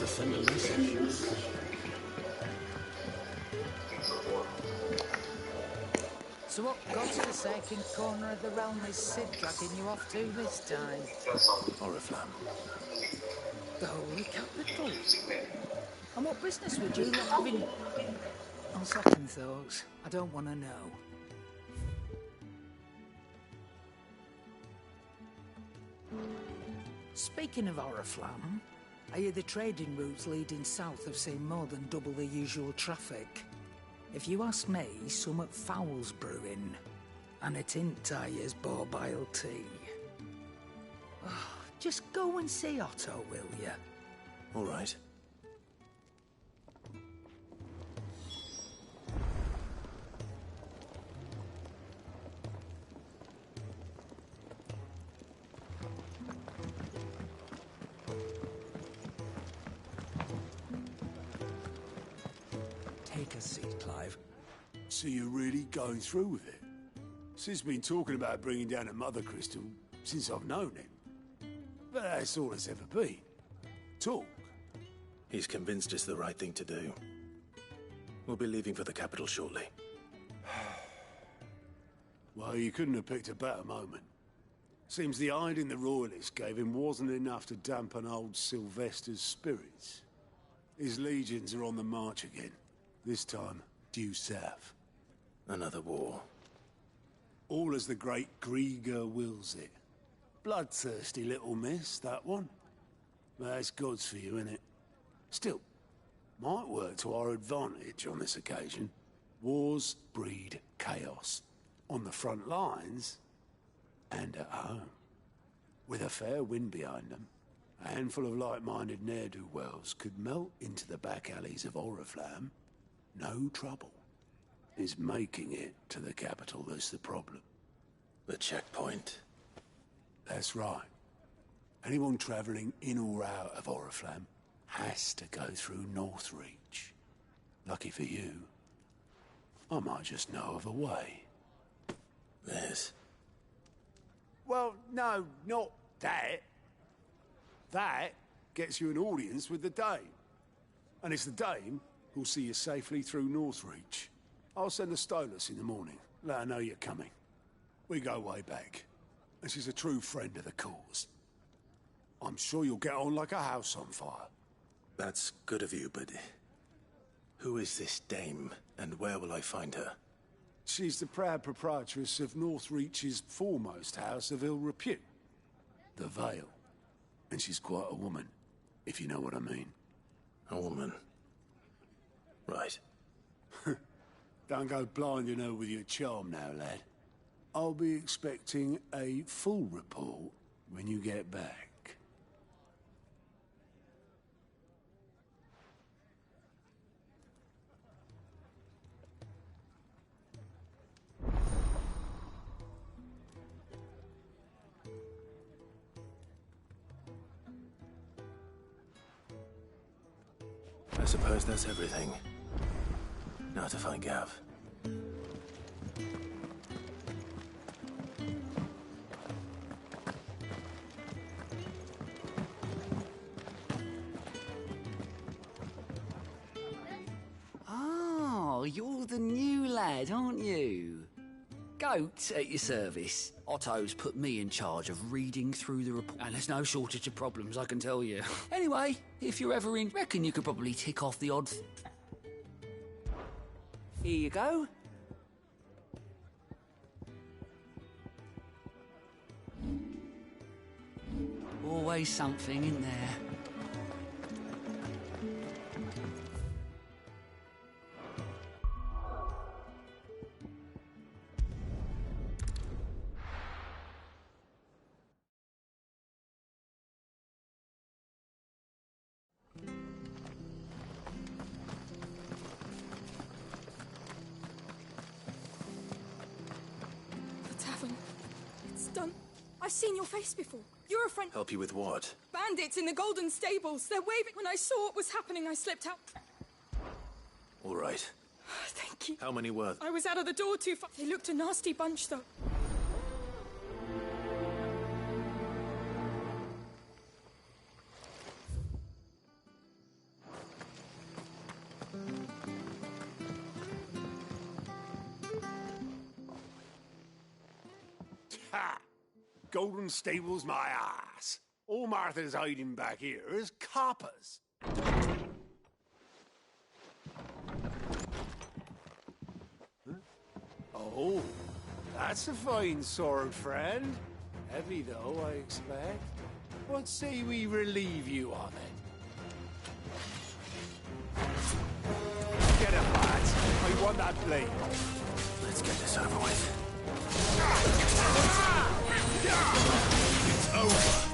to send a message. So what God's forsaken corner of the realm is Sid dragging you off to this time? Oriflamme. The Holy Capital. And what business would you lot have in... On second thoughts, I don't want to know. Speaking of Oriflamme, I hear the trading routes leading south have seen more than double the usual traffic. If you ask me, summat foul's brewing. And it ain't Tyre's borbile tea. Oh, just go and see Otto, will you? All right. Take a seat, Clive. So you're really going through with it? Sid's been talking about bringing down a mother crystal since I've known him. But that's all it's ever been. Talk. He's convinced it's the right thing to do. We'll be leaving for the capital shortly. Well, you couldn't have picked a better moment. Seems the hiding the Royalists gave him wasn't enough to dampen old Sylvester's spirits. His legions are on the march again. This time, due south. Another war. All as the great Grieger wills it. Bloodthirsty little miss, that one. But that's God's for you, innit? Still, might work to our advantage on this occasion. Wars breed chaos. On the front lines, and at home. With a fair wind behind them, a handful of like-minded ne'er-do-wells could melt into the back alleys of Oriflamme. No trouble. Is making it to the capital that's the problem. The checkpoint. That's right. Anyone travelling in or out of Oriflamme has to go through Northreach. Lucky for you, I might just know of a way. There's... Well, no, not that. That gets you an audience with the Dame. And it's the Dame who'll see you safely through Northreach. I'll send a Stolas in the morning. Let her know you're coming. We go way back. And she's a true friend of the cause. I'm sure you'll get on like a house on fire. That's good of you, but... Who is this dame, and where will I find her? She's the proud proprietress of Northreach's foremost house of ill repute. The Vale. And she's quite a woman, if you know what I mean. A woman. Right. Don't go blinding her with your charm now, lad. I'll be expecting a full report when you get back. I suppose that's everything. Now to find Gav. Oh, you're the new lad, aren't you? Goat at your service. Otto's put me in charge of reading through the report. And there's no shortage of problems, I can tell you. Anyway, if you're ever in, reckon you could probably tick off the odd... Here you go. Always something in there. Done. I've seen your face before. You're a friend. Help you with what? Bandits in the Golden Stables. They're waving. When I saw what was happening, I slipped out. All right. Thank you. How many were there? I was out of the door too far. They looked a nasty bunch, though. golden stables my ass. All Martha's hiding back here is coppers. Huh? Oh, that's a fine sword, friend. Heavy, though, I expect. What say we relieve you of it? Get it, lads. I want that blade. Let's get this over with. It's over.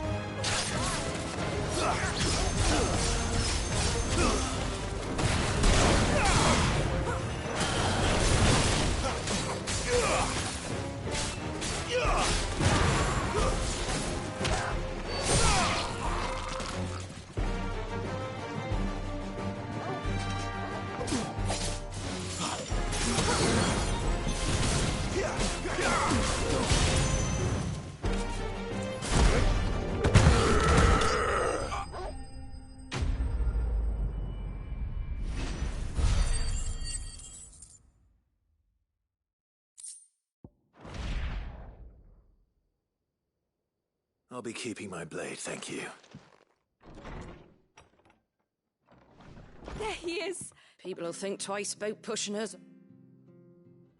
I'll be keeping my blade, thank you. There he is. People will think twice about pushing us.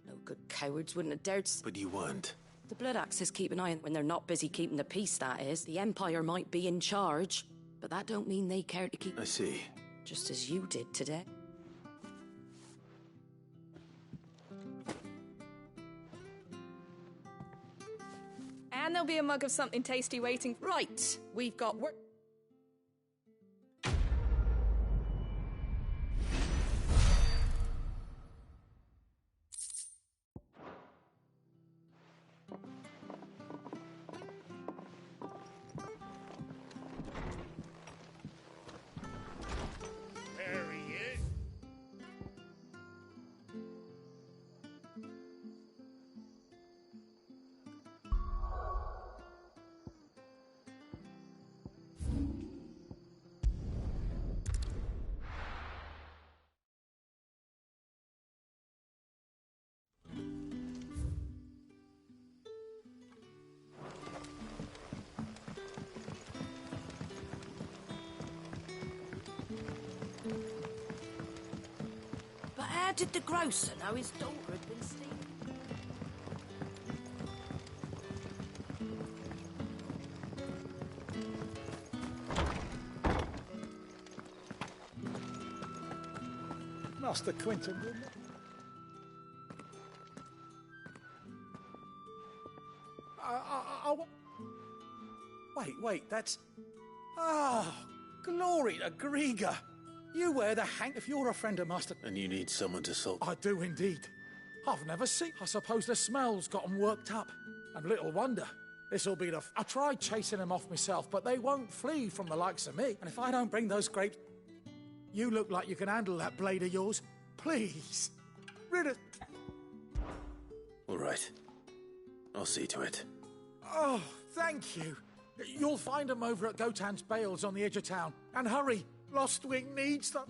No good cowards wouldn't have dared. But you weren't. The Blood Axes keep an eye on when they're not busy keeping the peace, that is. The Empire might be in charge, but that don't mean they care to keep... I see. Just as you did today. And there'll be a mug of something tasty waiting. Right, we've got work... There he is. But how did the grocer know his daughter had been stealing? Master Quinton, wouldn't it? Wait, that's... Oh, glory to Grieger! You wear the hank if you're a friend of Master... And you need someone to solve... I do indeed. I've never seen... I suppose the smell's got 'em worked up. And little wonder. This'll be the... I tried chasing them off myself, but they won't flee from the likes of me. And if I don't bring those grapes... You look like you can handle that blade of yours. Please. Rid of... All right. I'll see to it. Oh, thank you. You'll find them over at Gotan's Bales on the edge of town. And hurry, Lostwing needs them.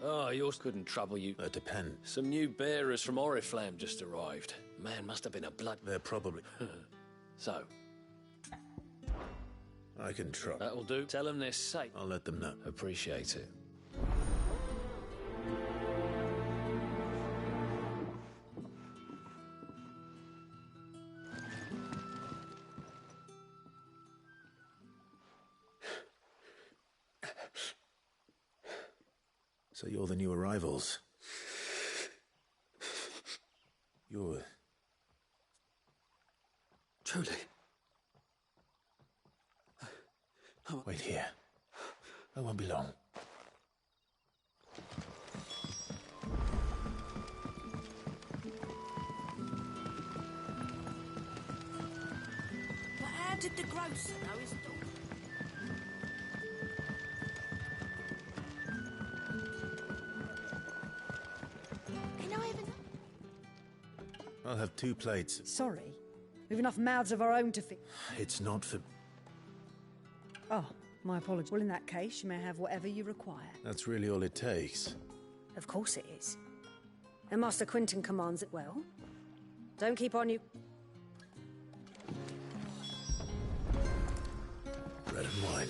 Oh, yours couldn't trouble you. Depend. Some new bearers from Oriflamme just arrived. Man, must have been a blood... They're probably... So, I can try. that'll do. Tell them they're safe. I'll let them know. Appreciate it. So you're the new arrivals. You're... Truly. Wait here. I won't be long. But how did the grocer know his daughter? Can I even... I'll have 2 plates. Sorry. We've enough mouths of our own to feed. It's not for... Oh, my apologies. Well, in that case, you may have whatever you require. That's really all it takes. Of course it is. And Master Quentin commands it well. Don't keep on you... Bread and wine.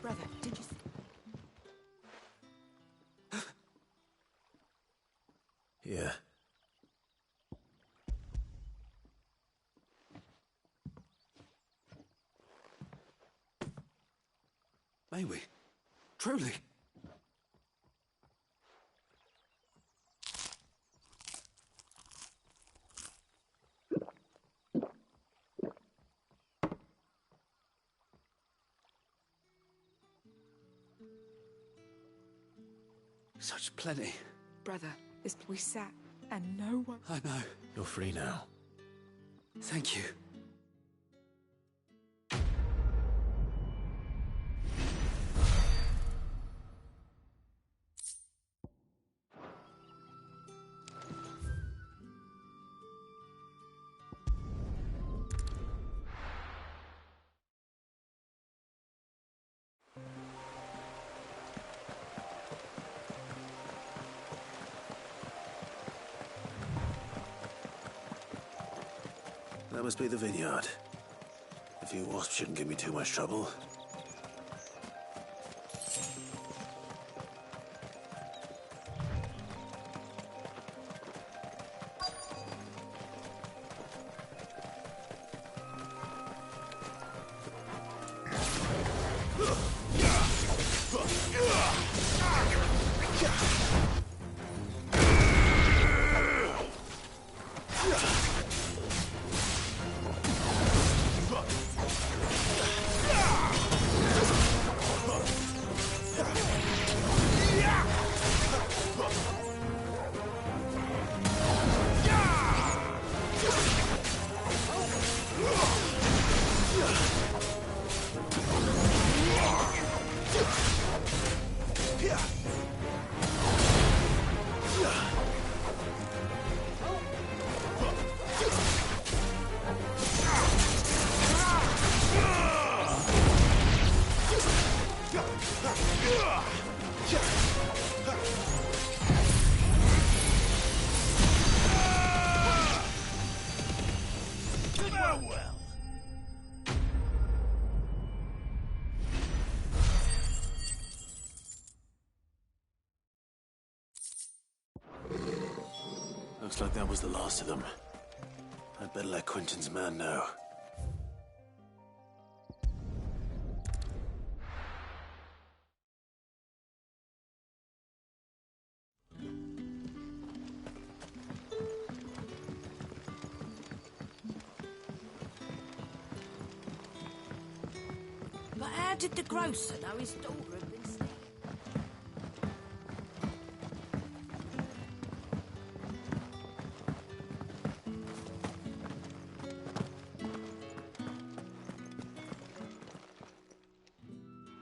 Brother, did you... Yeah. May we? Truly? Such plenty. Brother, we sat and no one... I know. You're free now. Thank you. That must be the vineyard. A few wasps shouldn't give me too much trouble. Looks like that was the last of them. I'd better let Quentin's man know. But how did the grocer know his daughter had been stabbed?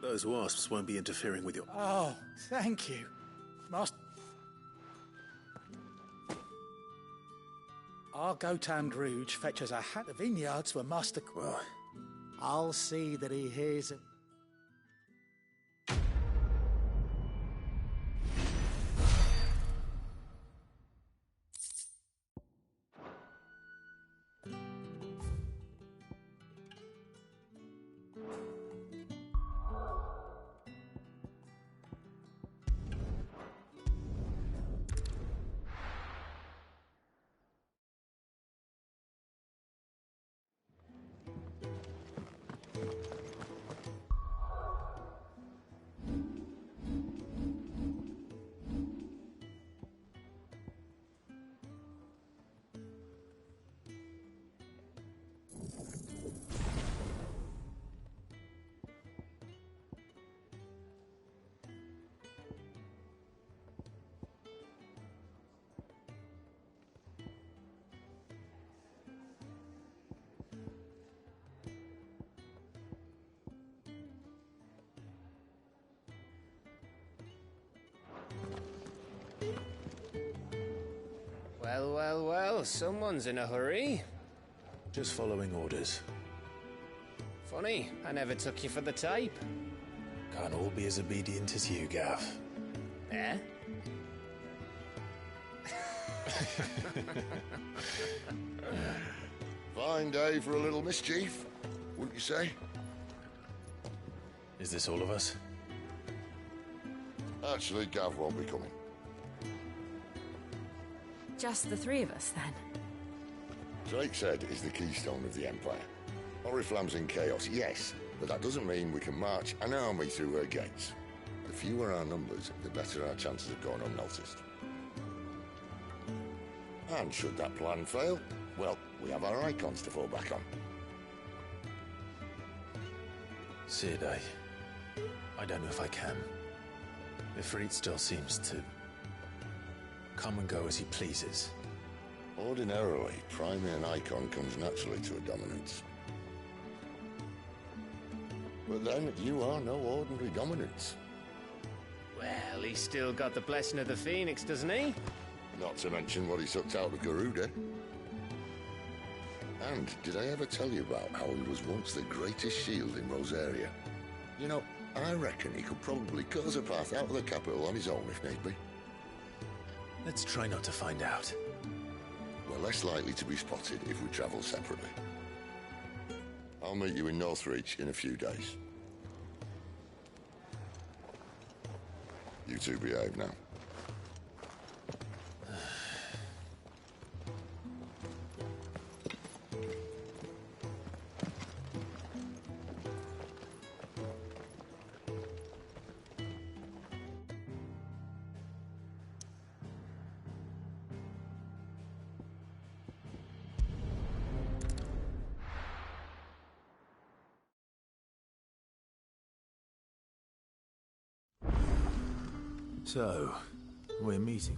Those wasps won't be interfering with your... Oh, thank you. Master... Our Gotand Rouge fetches a hat of vineyards for Master... Well, I'll see that he hears it. Well, well, well, someone's in a hurry. Just following orders. Funny, I never took you for the type. Can't all be as obedient as you, Gav. Eh? Fine day for a little mischief, wouldn't you say? Is this all of us? Actually, Gav won't be coming. Just the three of us, then? Drake's Head is the keystone of the Empire. Oriflamme's in chaos, yes, but that doesn't mean we can march an army through her gates. The fewer our numbers, the better our chances of going unnoticed. And should that plan fail, well, we have our icons to fall back on. Sid, I don't know if I can. Ifrit still seems to come and go as he pleases. Ordinarily, priming an icon comes naturally to a dominance. But then, you are no ordinary dominance. Well, he's still got the blessing of the Phoenix, doesn't he? Not to mention what he sucked out of Garuda. And did I ever tell you about how he was once the greatest shield in Rosaria? You know, I reckon he could probably cut us a path out of the capital on his own if need be. Let's try not to find out. We're less likely to be spotted if we travel separately. I'll meet you in Northreach in a few days. You two behave now. So, we're meeting.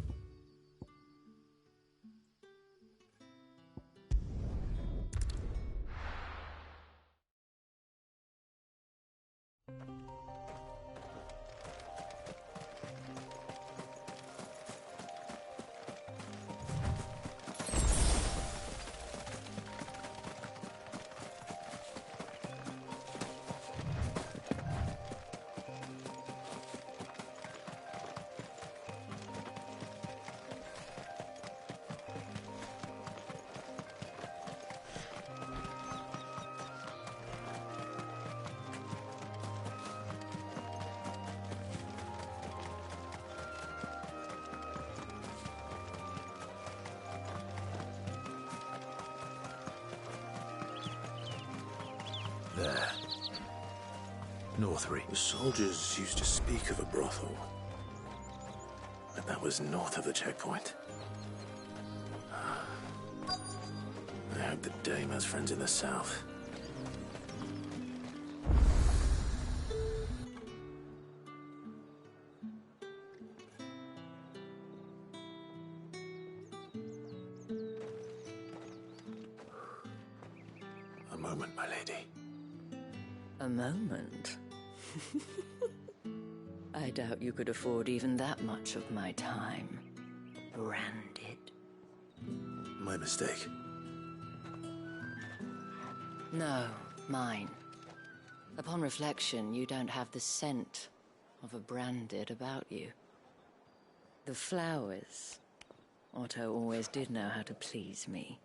There. Northreach. The soldiers used to speak of a brothel. But that was north of the checkpoint. I hope the dame has friends in the south. A moment, my lady. A moment? I doubt you could afford even that much of my time. Branded. My mistake. No, mine. Upon reflection, you don't have the scent of a branded about you. The flowers. Otto always did know how to please me.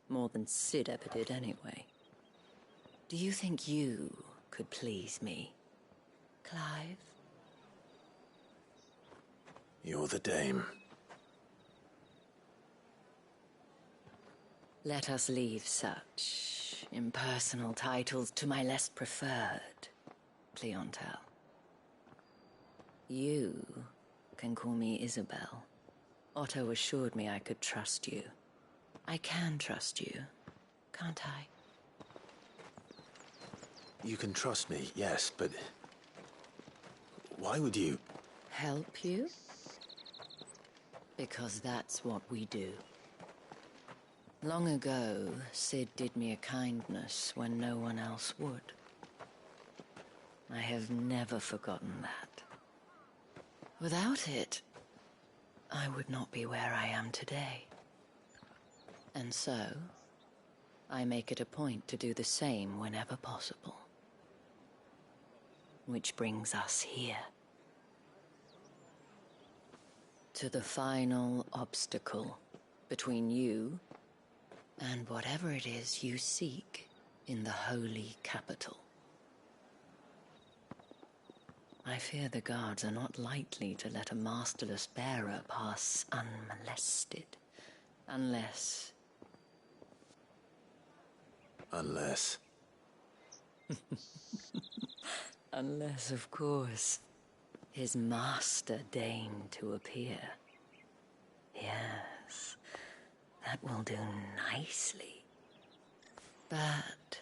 More than Sid ever did anyway. Do you think you could please me, Clive? You're the dame. Let us leave such impersonal titles to my less preferred clientele. You can call me Isabel. Otto assured me I could trust you. I can trust you, can't I? You can trust me, yes, but... why would you... Help you? Because that's what we do. Long ago, Sid did me a kindness when no one else would. I have never forgotten that. Without it, I would not be where I am today. And so, I make it a point to do the same whenever possible. Which brings us here. To the final obstacle between you and whatever it is you seek in the holy capital. I fear the guards are not likely to let a masterless bearer pass unmolested. Unless... Unless, of course, his master deigned to appear. Yes, that will do nicely. But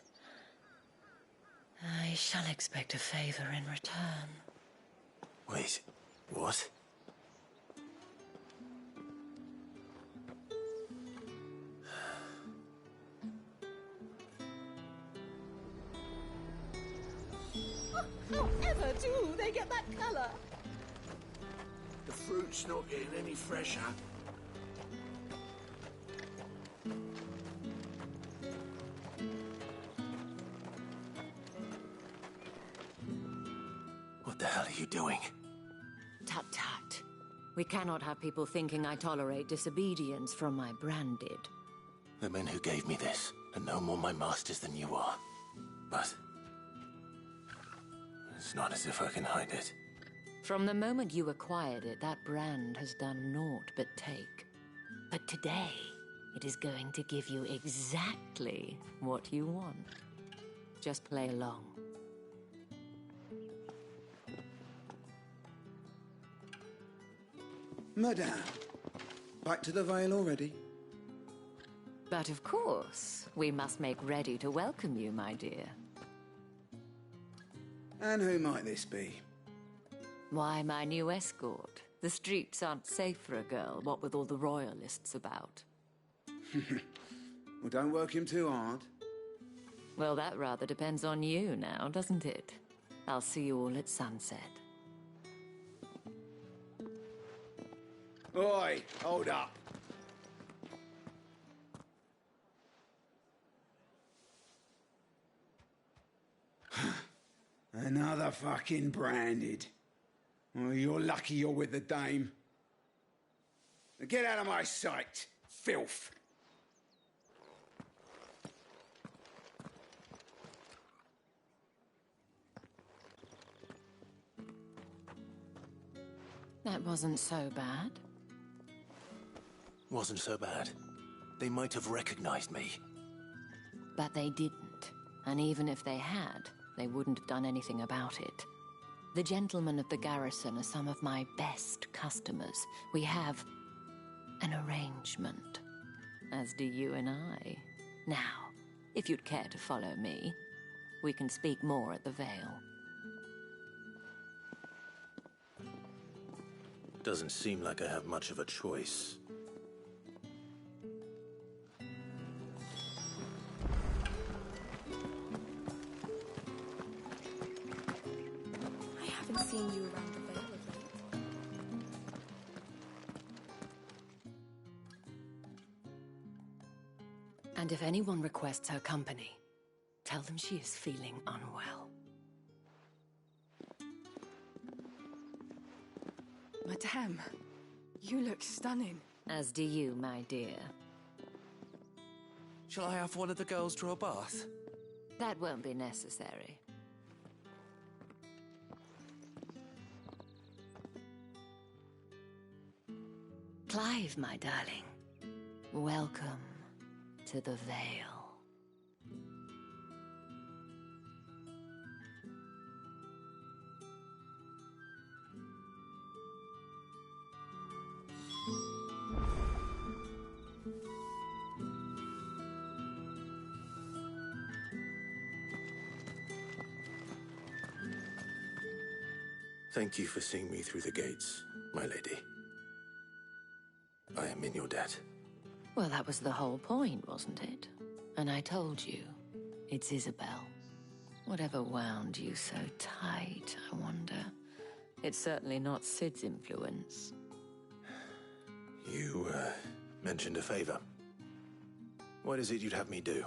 I shall expect a favor in return. Wait, what? However do they get that color? The fruit's not getting any fresher. What the hell are you doing? Tut tut. We cannot have people thinking I tolerate disobedience from my branded. The men who gave me this are no more my masters than you are. But it's not as if I can hide it. From the moment you acquired it, that brand has done naught but take. But today, it is going to give you exactly what you want. Just play along. Madame, back to the Vale already? But of course, we must make ready to welcome you, my dear. And who might this be? Why, my new escort. The streets aren't safe for a girl, what with all the royalists about. Well, don't work him too hard. Well, that rather depends on you now, doesn't it? I'll see you all at sunset. Oi, hold up. Another fucking branded. Well, you're lucky you're with the dame. Now get out of my sight, filth. That wasn't so bad. Wasn't so bad. They might have recognized me. But they didn't. And even if they had, they wouldn't have done anything about it. The gentlemen of the garrison are some of my best customers. We have an arrangement, as do you and I. Now, if you'd care to follow me, we can speak more at the Vale. Doesn't seem like I have much of a choice. I haven't seen you around the Vale of late. And if anyone requests her company, tell them she is feeling unwell. Madame, you look stunning. As do you, my dear. Shall I have one of the girls draw a bath? That won't be necessary. Clive, my darling. Welcome to the Vale. Thank you for seeing me through the gates, my lady. I am in your debt. Well, that was the whole point, wasn't it? And I told you, it's Isabel. Whatever wound you so tight, I wonder. It's certainly not Sid's influence. You, mentioned a favor. What is it you'd have me do?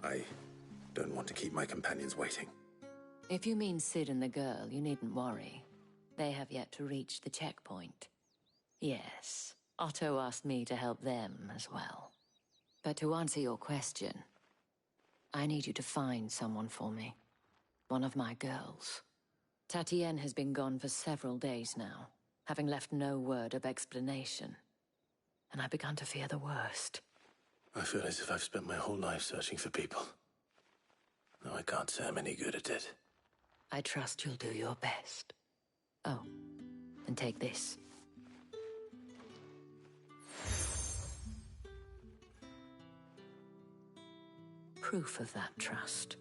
I don't want to keep my companions waiting. If you mean Sid and the girl, you needn't worry. They have yet to reach the checkpoint. Yes, Otto asked me to help them as well. But to answer your question, I need you to find someone for me. One of my girls. Tatienne has been gone for several days now, having left no word of explanation. And I've begun to fear the worst. I feel as if I've spent my whole life searching for people. No, I can't say I'm any good at it. I trust you'll do your best. Oh, and take this. Proof of that trust.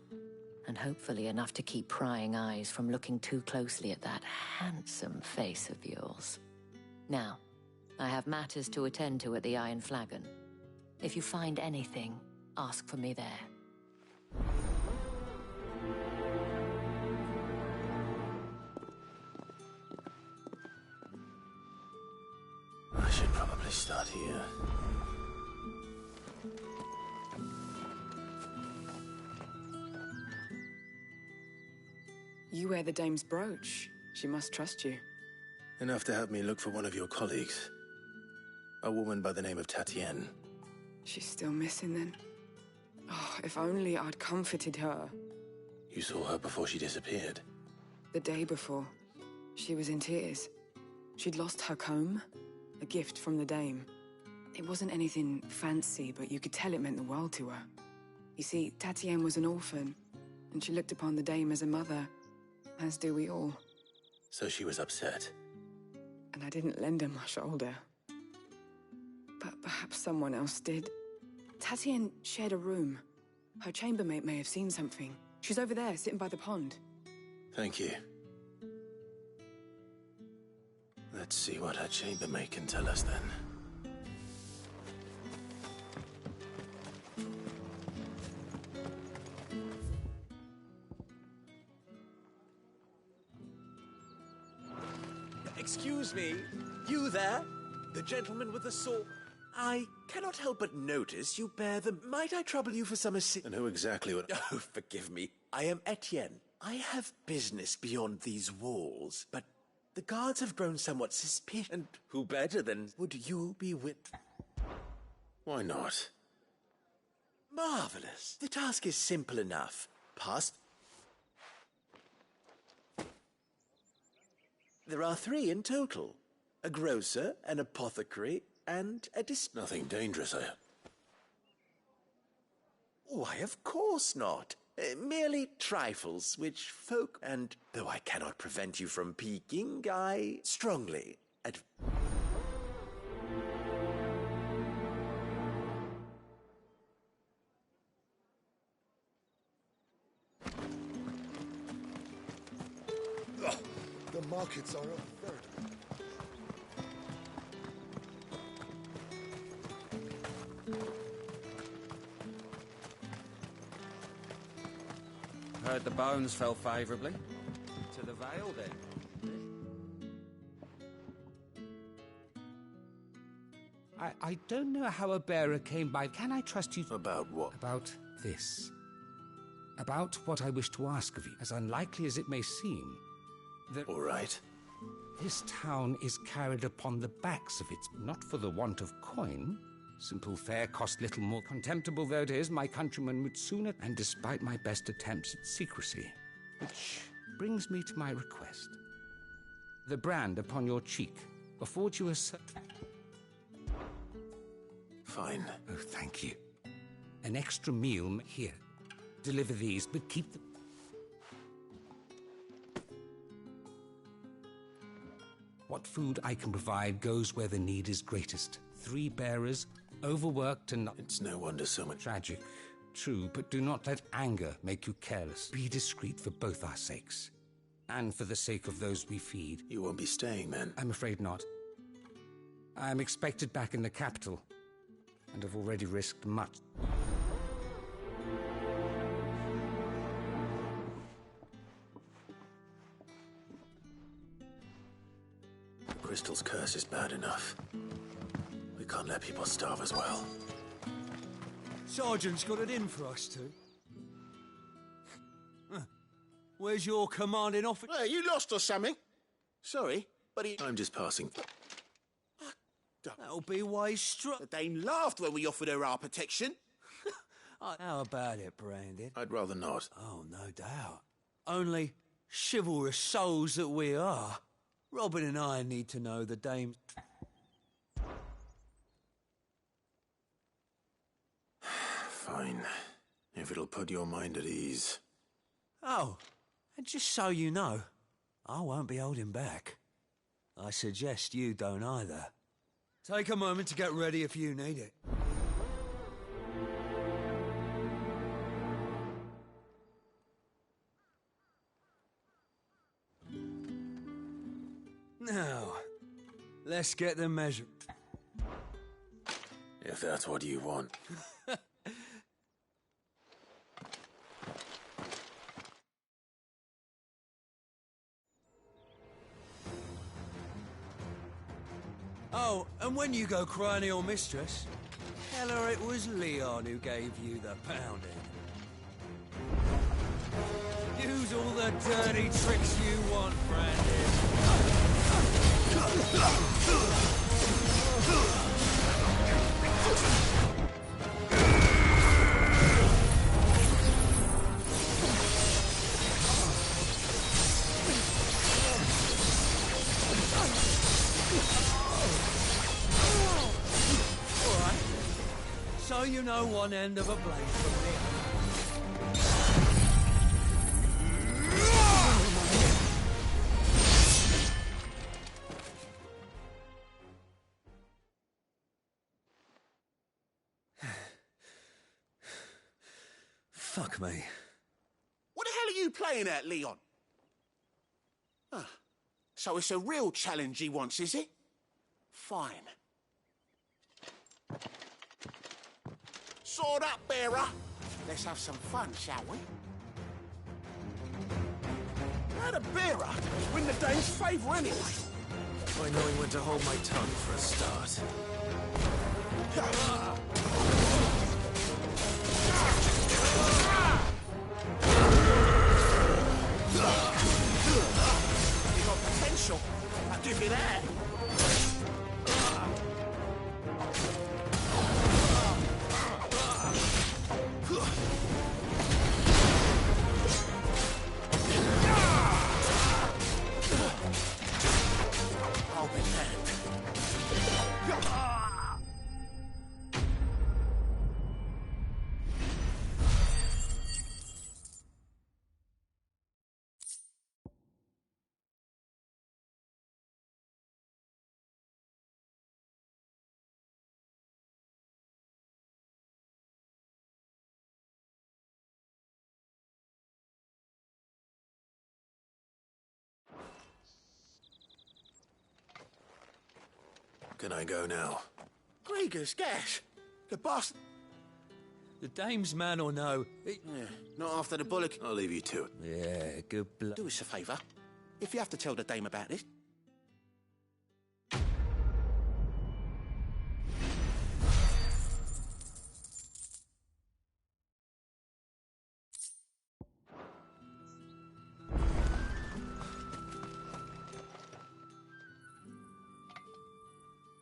And hopefully enough to keep prying eyes from looking too closely at that handsome face of yours. Now, I have matters to attend to at the Iron Flagon. If you find anything, ask for me there. I should probably start here. You wear the dame's brooch. She must trust you. Enough to help me look for one of your colleagues. A woman by the name of Tatienne. She's still missing then? Oh, if only I'd comforted her. You saw her before she disappeared? The day before. She was in tears. She'd lost her comb, a gift from the dame. It wasn't anything fancy, but you could tell it meant the world to her. You see, Tatienne was an orphan, and she looked upon the dame as a mother, as do we all. So she was upset. And I didn't lend her my shoulder. But perhaps someone else did. Tatienne shared a room. Her chambermaid may have seen something. She's over there, sitting by the pond. Thank you. Let's see what her chambermaid can tell us then. Excuse me, you there? The gentleman with the sword? I cannot help but notice you bear the... Might I trouble you for some assistance? And who exactly would... Oh, forgive me. I am Etienne. I have business beyond these walls, but the guards have grown somewhat suspicious. And who better than would you be with... Why not? Marvelous. The task is simple enough. Past... There are 3 in total. A grocer, an apothecary, and a Nothing dangerous, Why, of course not. Merely trifles, which folk... And though I cannot prevent you from peeking, I strongly The markets are a third. Heard the bones fell favourably. To the Vale, then. I don't know how a bearer came by. Can I trust you? About what? About this. About what I wish to ask of you, as unlikely as it may seem. That all right. This town is carried upon the backs of its, not for the want of coin. Simple fare cost little more. Contemptible though it is, my countrymen would sooner, and despite my best attempts at secrecy. Which brings me to my request. The brand upon your cheek affords you a Fine. Oh, thank you. An extra meal here. Deliver these, but keep them. What food I can provide goes where the need is greatest. 3 bearers, overworked and not... It's no wonder so much... Tragic. True, but do not let anger make you careless. Be discreet for both our sakes. And for the sake of those we feed. You won't be staying, then? I'm afraid not. I am expected back in the capital, and have already risked much. The crystal's curse is bad enough. We can't let people starve as well. Sergeant's got it in for us two. Where's your commanding officer? Hey, you lost or something? Sorry, but I'm just passing. That'll be why he struck. The Dane laughed when we offered her our protection. How about it, Brandon? I'd rather not. Oh, no doubt. Only chivalrous souls that we are. Robin and I need to know the Dame's... Fine. If it'll put your mind at ease. Oh, and just so you know, I won't be holding back. I suggest you don't either. Take a moment to get ready if you need it. Now, let's get them measured. If that's what you want. Oh, and when you go cry to your mistress, tell her it was Leon who gave you the pounding. Use all the dirty tricks you want, Brandon. So you know one end of a blade from the Fuck me. What the hell are you playing at, Leon? Ah, so it's a real challenge he wants, is it? Fine. Sword up, bearer. Let's have some fun, shall we? How the bearer win the Dane's favour anyway? By knowing when to hold my tongue for a start. You got potential. I'll give you that. Can I go now? Grieger's gas. The boss... The Dame's man or no, Yeah, not after the bullock. I'll leave you to it. Yeah, good blood. Do us a favour. If you have to tell the Dame about this...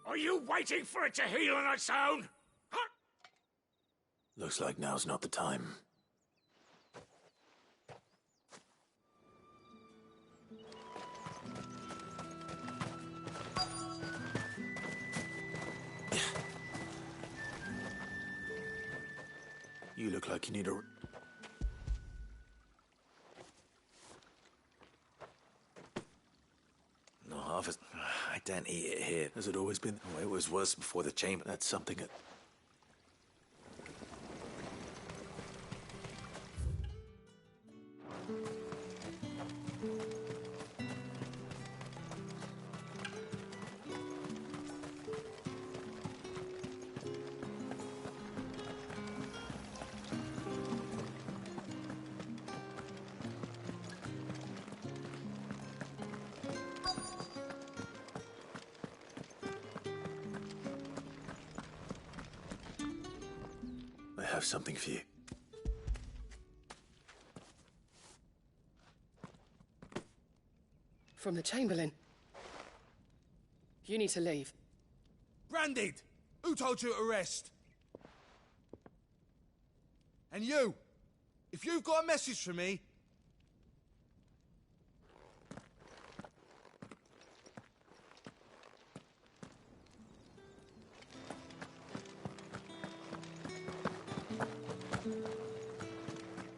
Are you waiting for it to heal on its own? Looks like now's not the time. You look like you need a... No, officer, I don't eat it here. Has it always been? Oh, it was worse before the chamber. That's something that... have something for you. From the Chamberlain. You need to leave. Branded! Who told you to rest? And you! If you've got a message for me...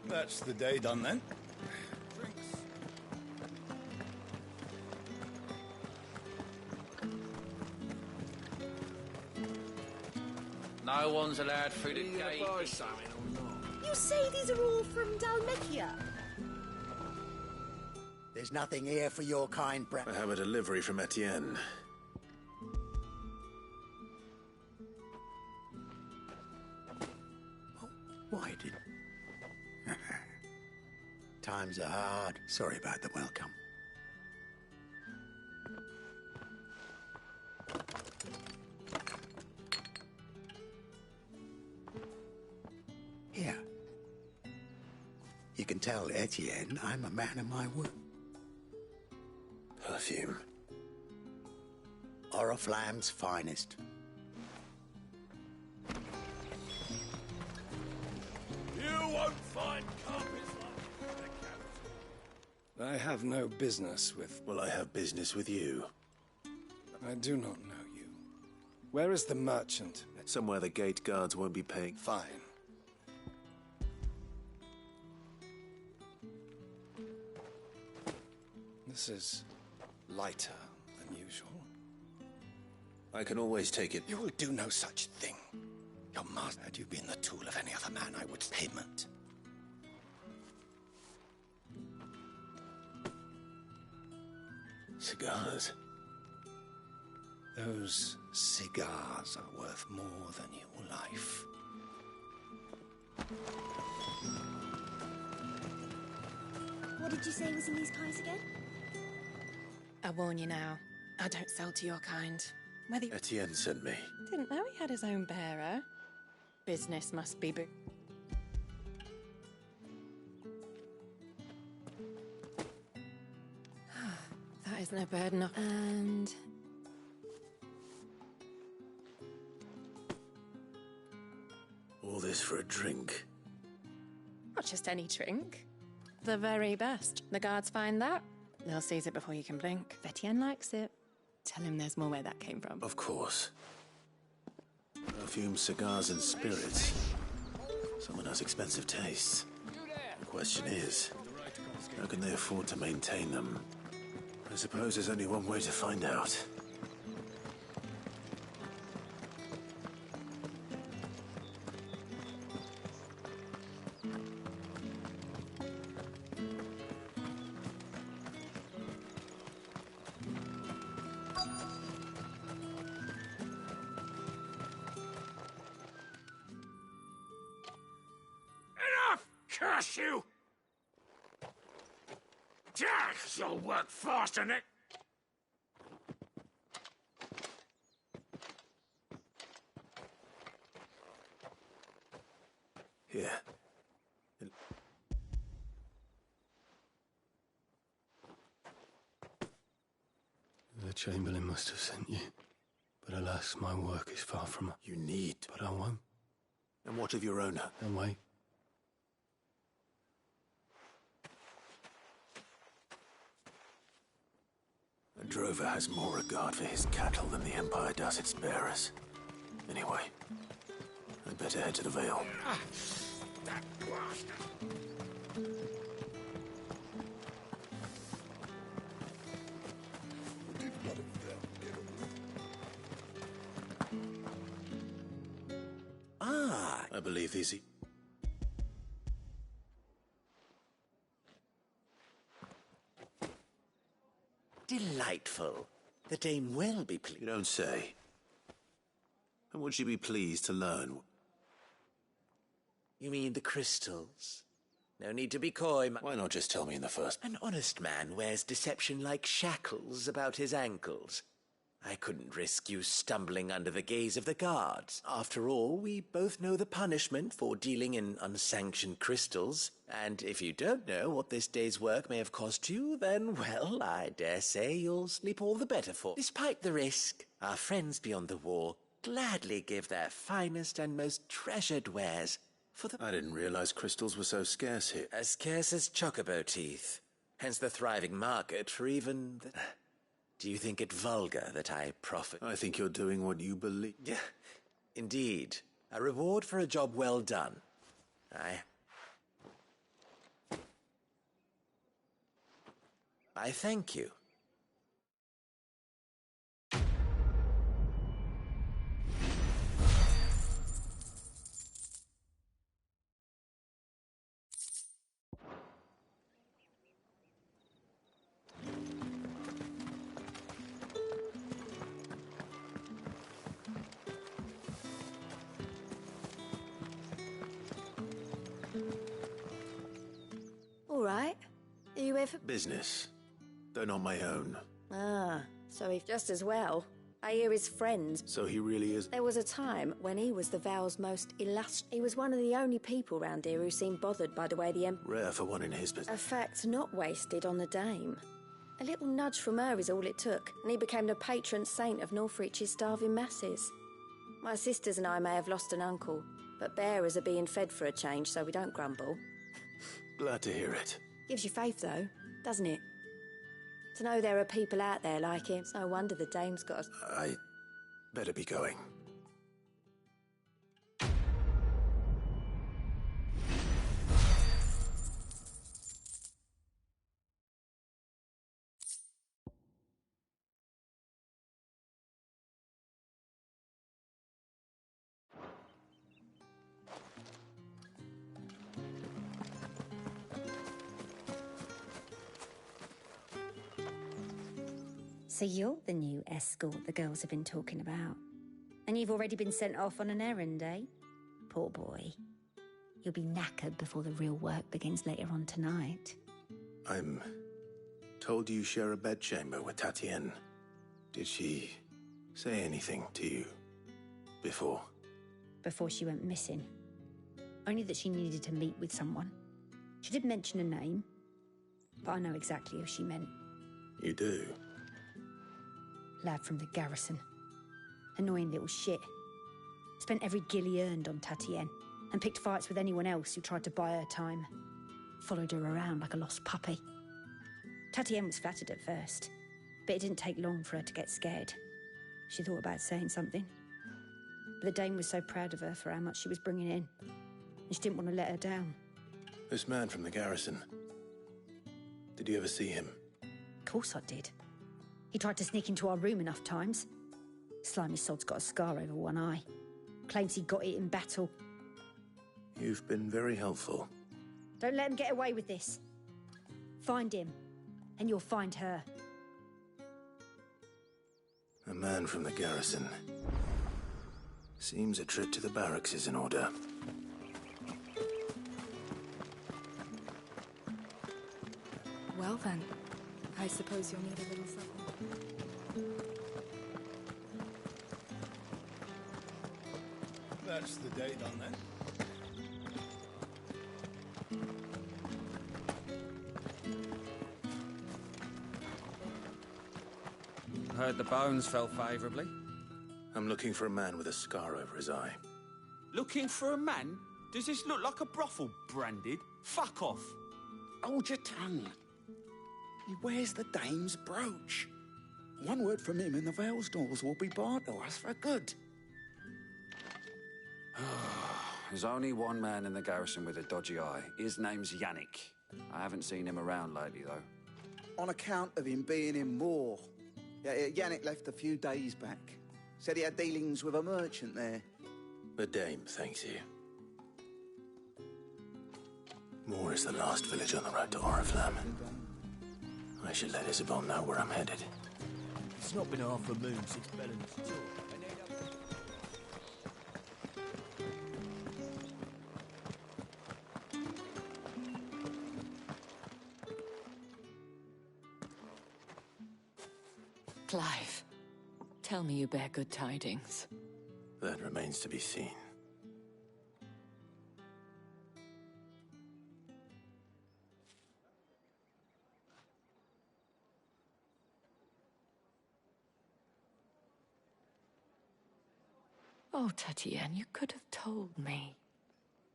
That's the day done then. No one's allowed through the gate. You say these are all from Dalmekia? There's nothing here for your kind, I have a delivery from Etienne. Why did... Times are hard. Sorry about the welcome. Here. You can tell Etienne I'm a man of my word. Perfume. Oriflamme's finest. You won't find carpets like the I have no business with... Well, I have business with you. I do not know you. Where is the merchant? Somewhere the gate guards won't be paying. Fine. This is lighter than usual. I can always take it. You will do no such thing. Your master, had you been the tool of any other man, I would payment. Cigars. Those cigars are worth more than your life. What did you say was in these pies again? I warn you now, I don't sell to your kind. Whether you... Etienne sent me. Didn't know he had his own bearer. Business must be big. That is no burden of... And... All this for a drink. Not just any drink. The very best. The guards find that, they'll seize it before you can blink. Etienne likes it. Tell him there's more where that came from. Of course. Perfume, cigars, and spirits. Someone has expensive tastes. The question is, how can they afford to maintain them? I suppose there's only one way to find out. Curse you! Jack, you'll work fast on it. Here. The Chamberlain must have sent you. But alas, my work is far from... You need. But I won't. And what of your owner? And wait. A drover has more regard for his cattle than the Empire does its bearers. Anyway, I'd better head to the Vale. That bastard! Ah, I believe these... Delightful. The dame will be pleased. You don't say. And would she be pleased to learn? You mean the crystals? No need to be coy. Why not just tell me in the first? An honest man wears deception like shackles about his ankles. I couldn't risk you stumbling under the gaze of the guards. After all, we both know the punishment for dealing in unsanctioned crystals. And if you don't know what this day's work may have cost you, then, well, I dare say you'll sleep all the better for. Despite the risk, our friends beyond the wall gladly give their finest and most treasured wares for the... I didn't realize crystals were so scarce here. As scarce as chocobo teeth. Hence the thriving market for even the... Do you think it vulgar that I profit? I think you're doing what you believe. Yeah, indeed. A reward for a job well done. I thank you. All right. Are you ever... Business, though not my own. Ah, so he's just as well. I hear his friends. So he really is... There was a time when he was the Vale's most illustrious... He was one of the only people round here who seemed bothered by the way the Rare for one in his business. A fact not wasted on the dame. A little nudge from her is all it took, and he became the patron saint of Northreach's starving masses. My sisters and I may have lost an uncle, but bearers are being fed for a change, so we don't grumble. Glad to hear it. Gives you faith, though, doesn't it? To know there are people out there like him. It's no wonder the dame's got a... I better be going. So you're the new escort the girls have been talking about. And you've already been sent off on an errand, eh? Poor boy. You'll be knackered before the real work begins later on tonight. I'm told you share a bedchamber with Tatienne. Did she say anything to you before? Before she went missing. Only that she needed to meet with someone. She did mention a name, but I know exactly who she meant. You do? Lad from the garrison. Annoying little shit. Spent every guil he earned on Tatienne, and picked fights with anyone else who tried to buy her time. Followed her around like a lost puppy. Tatienne was flattered at first, but it didn't take long for her to get scared. She thought about saying something. But the dame was so proud of her for how much she was bringing in, and she didn't want to let her down. This man from the garrison. Did you ever see him? Of course I did. He tried to sneak into our room enough times. Slimy sod's got a scar over one eye. Claims he got it in battle. You've been very helpful. Don't let him get away with this. Find him, and you'll find her. A man from the garrison. Seems a trip to the barracks is in order. Well then, I suppose you'll need a little something. That's the date on that. Heard the bones fell favourably. I'm looking for a man with a scar over his eye. Looking for a man? Does this look like a brothel, Branded? Fuck off. Hold your tongue. He wears the dame's brooch. One word from him and the Vale's doors will be barred to us for good. There's only one man in the garrison with a dodgy eye. His name's Yannick. I haven't seen him around lately, though. On account of him being in war. Yeah, Yannick left a few days back. Said he had dealings with a merchant there. The dame thanks you. Moor is the last village on the road to Oriflamme. I should let Isabel know where I'm headed. It's not been half a moon since Bellen's tour. Clive, Tell me you bear good tidings. That remains to be seen. Oh, Tatienne, you could have told me.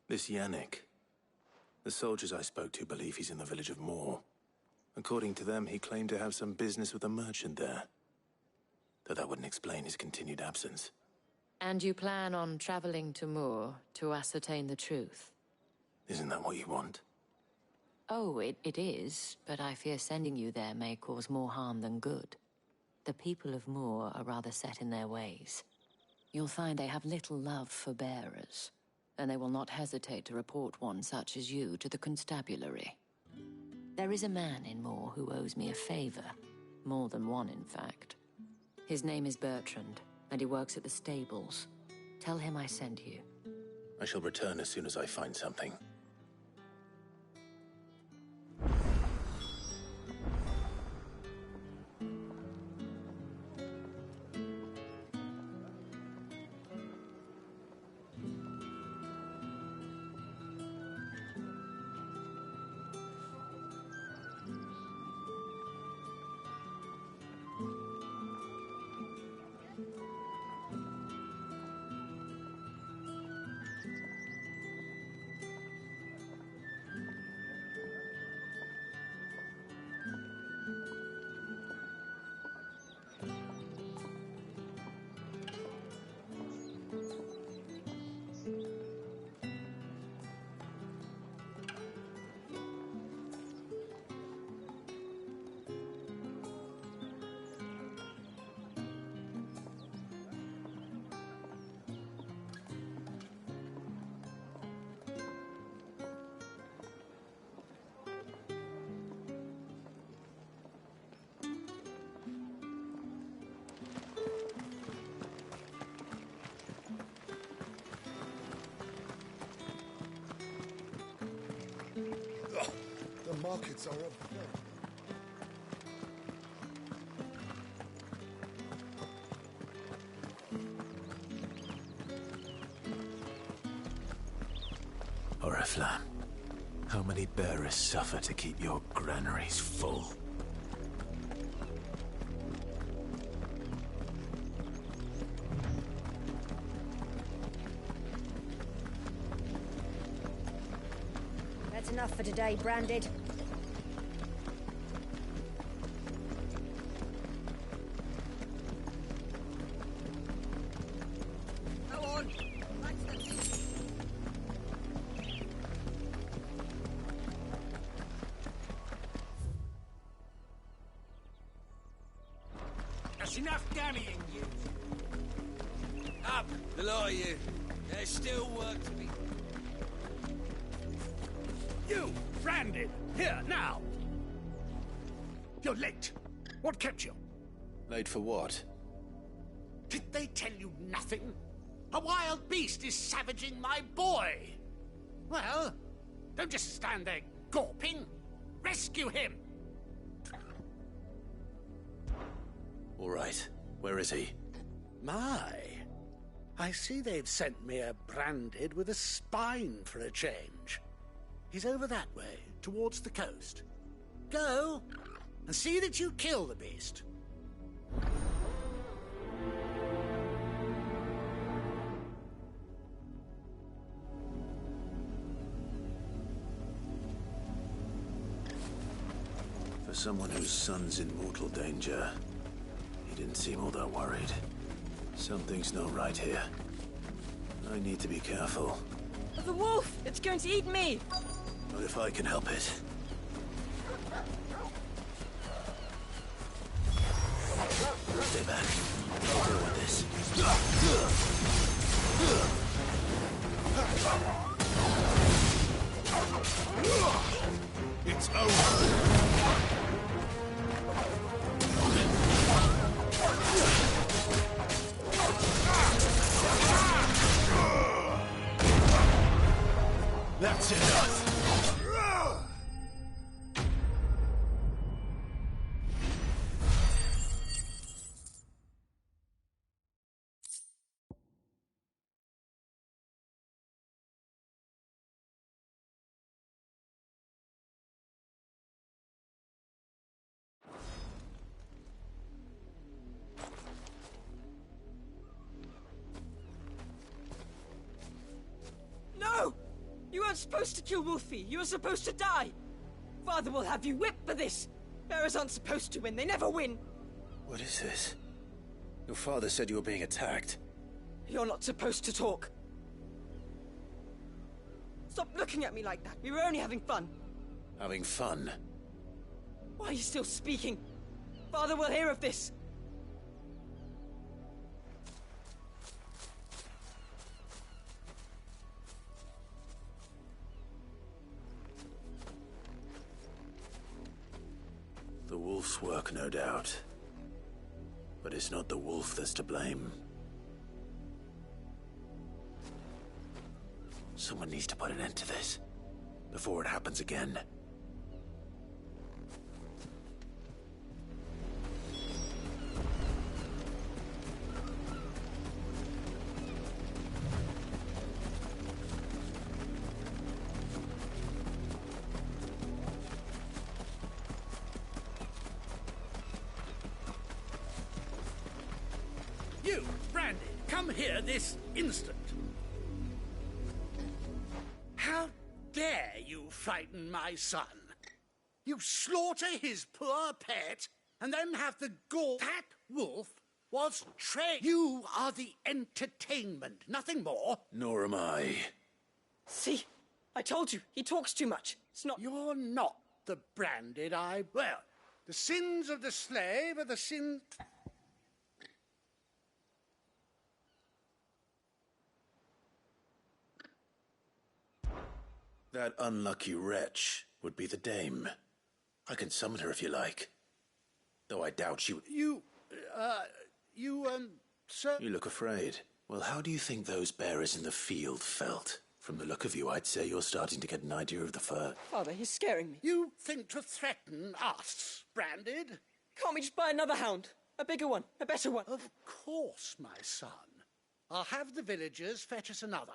This Yannick. The soldiers I spoke to believe he's in the village of Moor. According to them, he claimed to have some business with a merchant there. Though that wouldn't explain his continued absence. And you plan on traveling to Moor to ascertain the truth? Isn't that what you want? Oh, it is, but I fear sending you there may cause more harm than good. The people of Moor are rather set in their ways. You'll find they have little love for bearers, and they will not hesitate to report one such as you to the constabulary. There is a man in Moor who owes me a favor. More than one, in fact. His name is Bertrand, and he works at the stables. Tell him I sent you. I shall return as soon as I find something. The markets are up there. Oriflamme, how many bearers suffer to keep your granaries full? That's enough for today, Branded. Go on! That's enough dammying you! Up, the lot of you. There's still work to be done. You, Branded, here, now! You're late. What kept you? Late for what? Did they tell you nothing? A wild beast is savaging my boy! Well, don't just stand there gawping. Rescue him! All right. Where is he? My, I see they've sent me a Branded with a spine for a change. He's over that way, towards the coast. Go, and see that you kill the beast. For someone whose son's in mortal danger, he didn't seem all that worried. Something's not right here. I need to be careful. The wolf! It's going to eat me! Not if I can help it. Stay back. I'll deal with this. It's over! That's enough! supposed to kill Wolfie. You were supposed to die. Father will have you whipped for this. Bearers aren't supposed to win. They never win. What is this? Your father said you were being attacked. You're not supposed to talk. Stop looking at me like that. We were only having fun. Having fun? Why are you still speaking? Father will hear of this. The wolf's work, no doubt. But it's not the wolf that's to blame. Someone needs to put an end to this, before it happens again. You, Brandy, come here this instant. How dare you frighten my son? You slaughter his poor pet, and then have the gall. That wolf was trained. You are the entertainment, nothing more. Nor am I. See? I told you, he talks too much. It's not... You're not the branded eye. Well, the sins of the slave are the sins... That unlucky wretch would be the dame. I can summon her if you like. Though I doubt she would... sir... You look afraid. Well, how do you think those bearers in the field felt? From the look of you, I'd say you're starting to get an idea of the fur. Father, he's scaring me. You think to threaten us, Branded? Can't we just buy another hound? A bigger one, a better one. Of course, my son. I'll have the villagers fetch us another.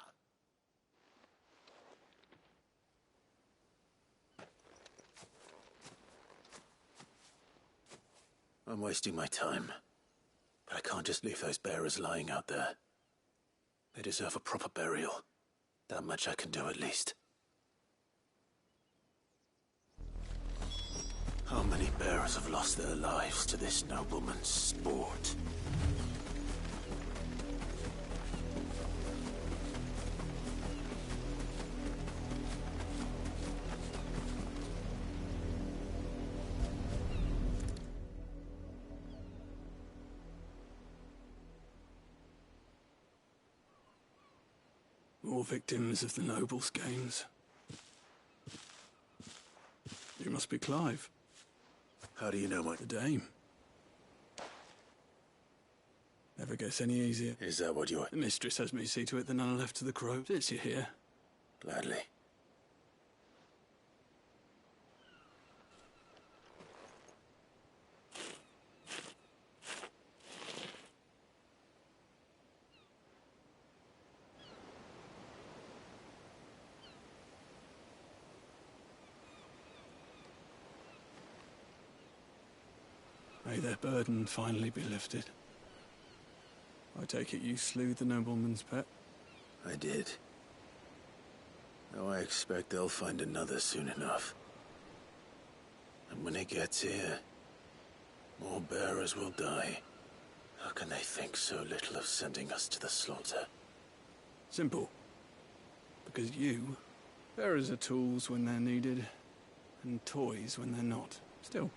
I'm wasting my time. But I can't just leave those bearers lying out there. They deserve a proper burial. That much I can do at least. How many bearers have lost their lives to this nobleman's sport? More victims of the nobles' games. You must be Clive. How do you know my... The dame. Never gets any easier. Is that what you're... The mistress has me see to it that none are left to the crow. Since you're here. Gladly. May their burden finally be lifted. I take it you slew the nobleman's pet? I did. Now I expect they'll find another soon enough. And when it gets here, more bearers will die. How can they think so little of sending us to the slaughter? Simple. Because you, bearers are tools when they're needed, and toys when they're not. Still.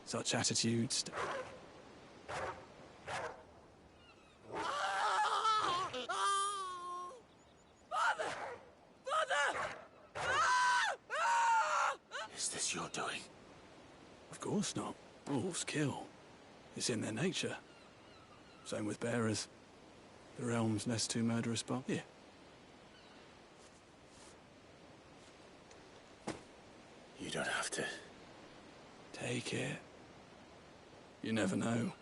Such attitudes... Father! Father! Is this your doing? Of course not. Wolves kill. It's in their nature. Same with bearers. The realm's nest too murderous, but here. You don't have to. Take it. You never know.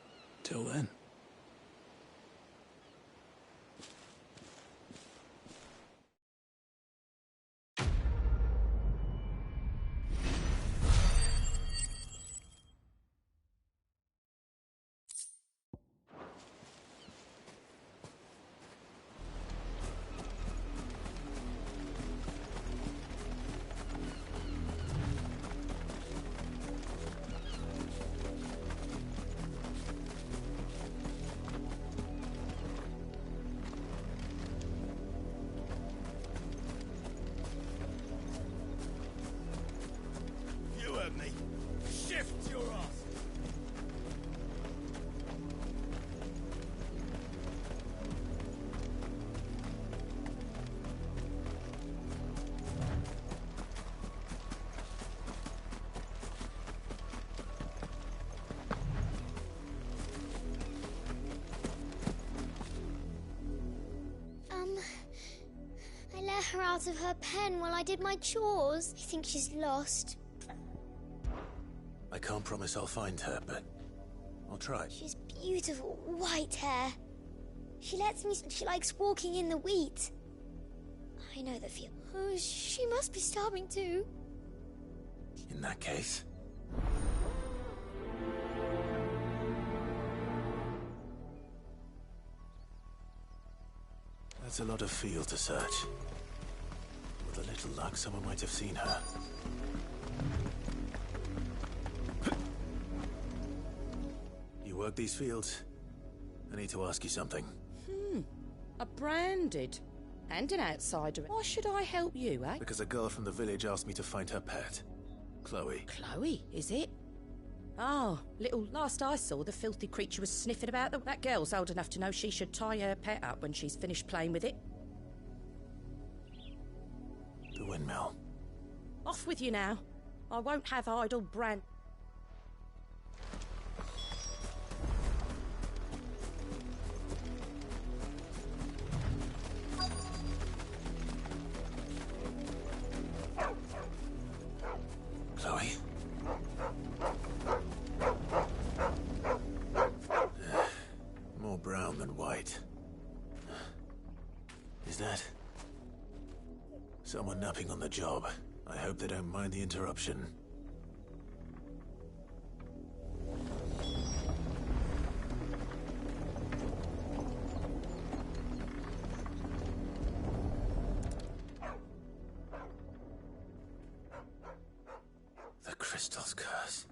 Till then. her out of her pen while I did my chores. I think she's lost. I can't promise I'll find her, but I'll try. She's beautiful white hair. She likes walking in the wheat. I know the feel. Oh, she must be starving too. In that case... That's a lot of field to search. With a little luck, someone might have seen her. You work these fields? I need to ask you something. A branded? And an outsider. Why should I help you, eh? Because a girl from the village asked me to find her pet. Chloe. Chloe, is it? Oh, little, last I saw, the filthy creature was sniffing about them. That girl's old enough to know she should tie her pet up when she's finished playing with it. The windmill. Off with you now. I won't have idle brand... Chloe? More brown than white. Is that... someone napping on the job? I hope they don't mind the interruption. The crystal's curse.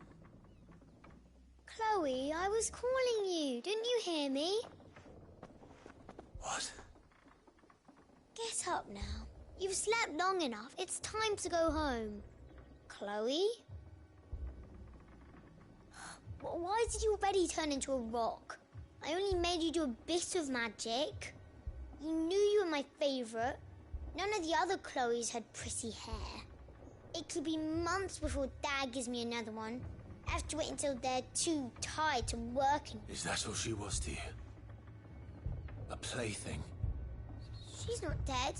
Chloe, I was calling you. Didn't you hear me? What? Get up now. You've slept long enough. It's time to go home. Chloe? Why did you already turn into a rock? I only made you do a bit of magic. You knew you were my favourite. None of the other Chloes had pretty hair. It could be months before Dad gives me another one. I have to wait until they're too tired to work. Is that all she was to you? A plaything? She's not dead.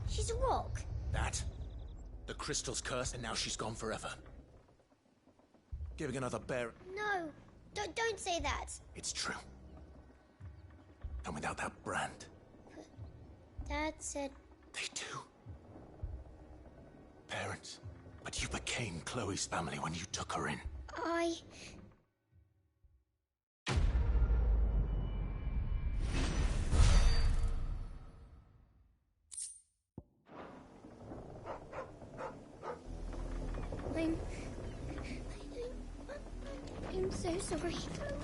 She's a rock. That? The crystal's cursed and now she's gone forever. Giving another bear... No, don't say that. It's true. And without that brand... Dad said... They do. Parents. But you became Chloe's family when you took her in. I'm so sorry, Chloe.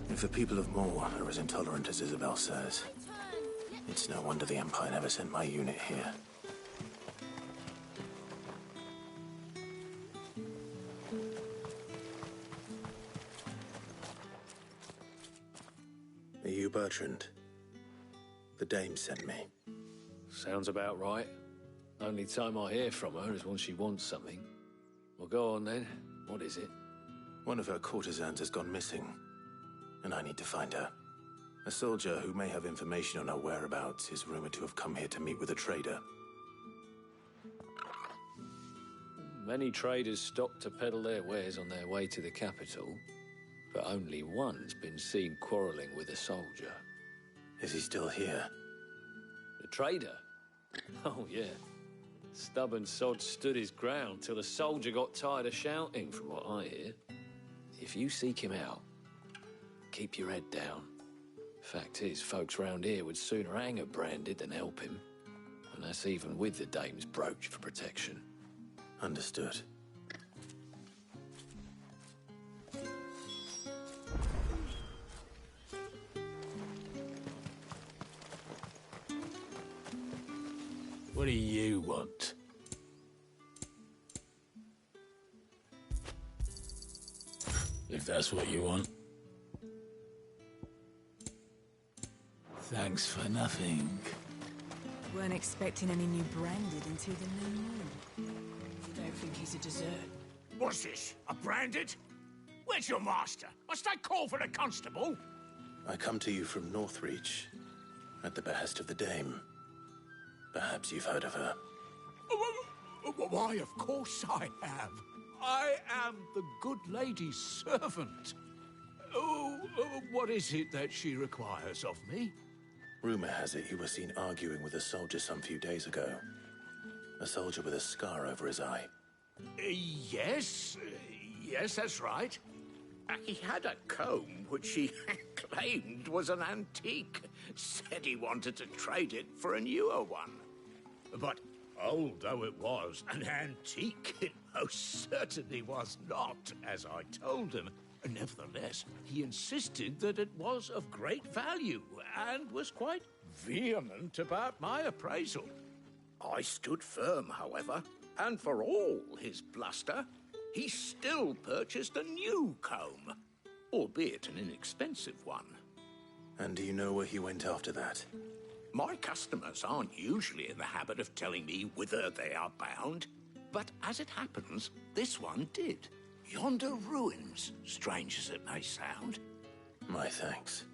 If the people of Moor are as intolerant as Isabel says, it's no wonder the Empire never sent my unit here. Are you Bertrand? The dame sent me. Sounds about right. Only time I hear from her is when she wants something. Well, go on then. What is it? One of her courtesans has gone missing, and I need to find her. A soldier who may have information on her whereabouts is rumored to have come here to meet with a trader. Many traders stop to peddle their wares on their way to the capital, but only one's been seen quarrelling with a soldier. Is he still here? The trader? Oh, yeah. Stubborn sod stood his ground till the soldier got tired of shouting, from what I hear. If you seek him out, keep your head down. Fact is, folks round here would sooner hang a Branded than help him. And that's even with the dame's brooch for protection. Understood. What do you want? If that's what you want. Thanks for nothing. Weren't expecting any new Branded until the new moon. You don't think he's a dessert? What's this? A Branded? Where's your master? Must I call for the constable? I come to you from Northreach, at the behest of the Dame. Perhaps you've heard of her. Why, of course I have. I am the good lady's servant. What is it that she requires of me? Rumor has it you were seen arguing with a soldier some few days ago. A soldier with a scar over his eye. Yes, that's right. He had a comb which he claimed was an antique. Said he wanted to trade it for a newer one. But old though it was, an antique it most certainly was not, as I told him. Nevertheless, he insisted that it was of great value and was quite vehement about my appraisal. I stood firm, however, and for all his bluster, he still purchased a new comb, albeit an inexpensive one. And do you know where he went after that? My customers aren't usually in the habit of telling me whither they are bound, but as it happens, this one did. Yonder ruins, strange as it may sound. My thanks.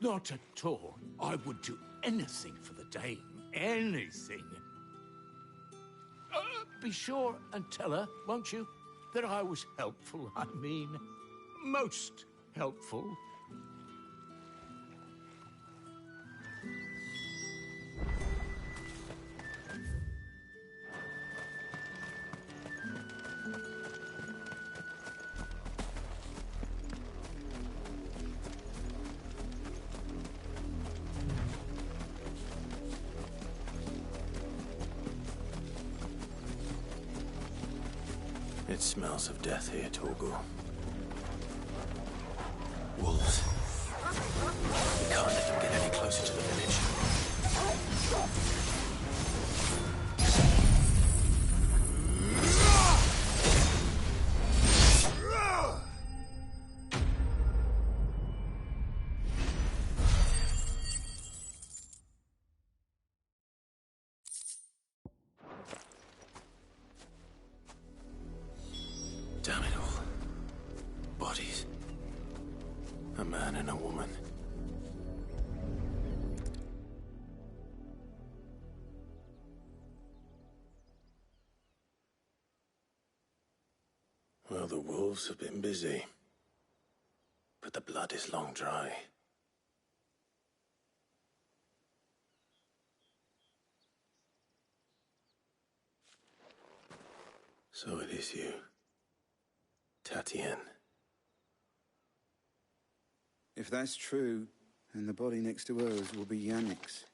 Not at all. I would do anything for the Dame. Anything. Be sure and tell her, won't you, that I was helpful. I mean, most helpful. It smells of death here, Torgal. Wolves. We can't let them get any closer to the village. Damn it all. Bodies. A man and a woman. Well, the wolves have been busy. But the blood is long dry. So it is you. Tatienne. If that's true, then the body next to hers will be Yannick's.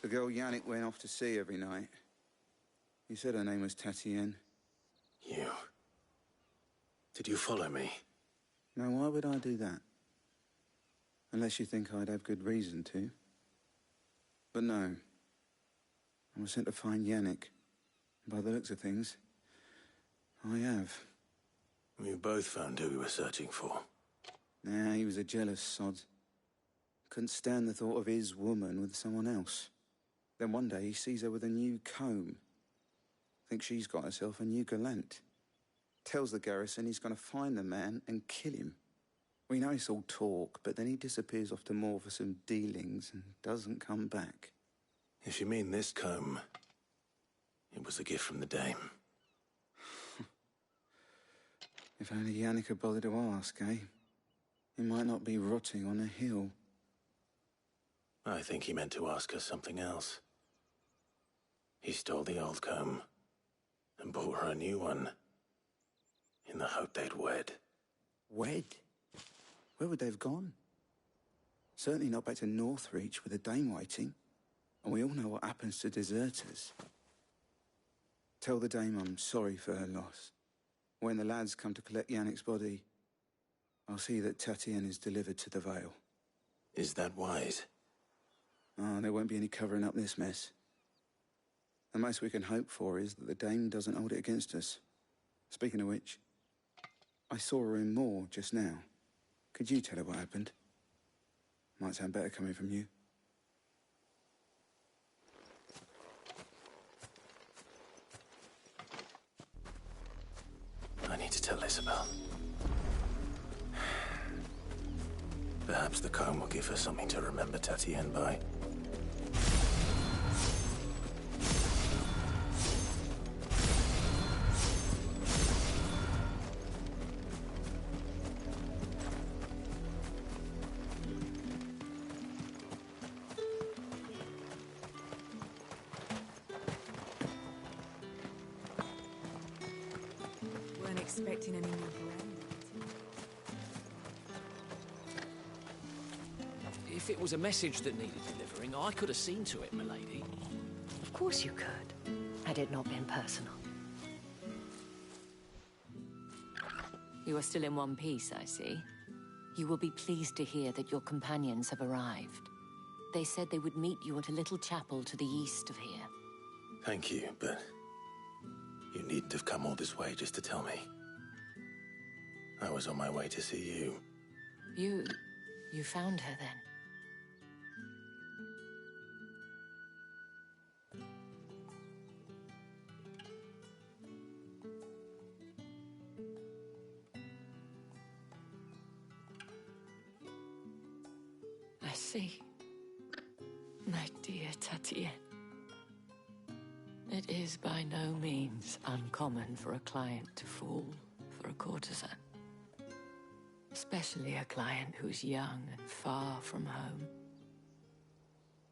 The girl Yannick went off to see every night. You said her name was Tatienne. You. Did you follow me? Now, why would I do that? Unless you think I'd have good reason to. But no. I was sent to find Yannick. By the looks of things, I have. We both found who we were searching for. Nah, he was a jealous sod. Couldn't stand the thought of his woman with someone else. Then one day he sees her with a new comb. Thinks she's got herself a new gallant. Tells the garrison he's going to find the man and kill him. We know it's all talk, but then he disappears off to Moor for some dealings and doesn't come back. If you mean this comb, it was a gift from the Dame. If only Yannick had bothered to ask, eh? He might not be rotting on a hill. I think he meant to ask us something else. He stole the old comb and bought her a new one in the hope they'd wed. Wed? Where would they have gone? Certainly not back to Northreach with a dame waiting. And we all know what happens to deserters. Tell the dame I'm sorry for her loss. When the lads come to collect Yannick's body, I'll see that Tatienne is delivered to the Vale. Is that wise? Oh, there won't be any covering up this mess. The most we can hope for is that the dame doesn't hold it against us. Speaking of which, I saw her in Moor just now. Could you tell her what happened? Might sound better coming from you. I need to tell Isabel. Perhaps the comb will give her something to remember Tatienne by. Weren't expecting any new verandas. If it was a message that needed delivering, I could have seen to it, milady. Of course you could, had it not been personal. You are still in one piece, I see. You will be pleased to hear that your companions have arrived. They said they would meet you at a little chapel to the east of here. Thank you, but you needn't have come all this way just to tell me. I was on my way to see you. You found her then? I see. My dear Tatienne. It is by no means uncommon for a client to fall for a courtesan. Especially a client who's young and far from home.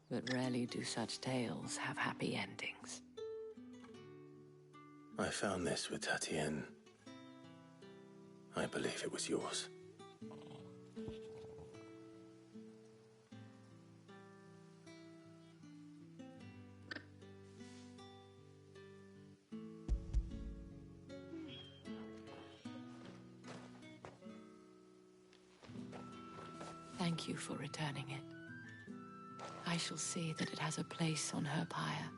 But rarely do such tales have happy endings. I found this with Tatienne. I believe it was yours. Thank you for returning it. I shall see that it has a place on her pyre.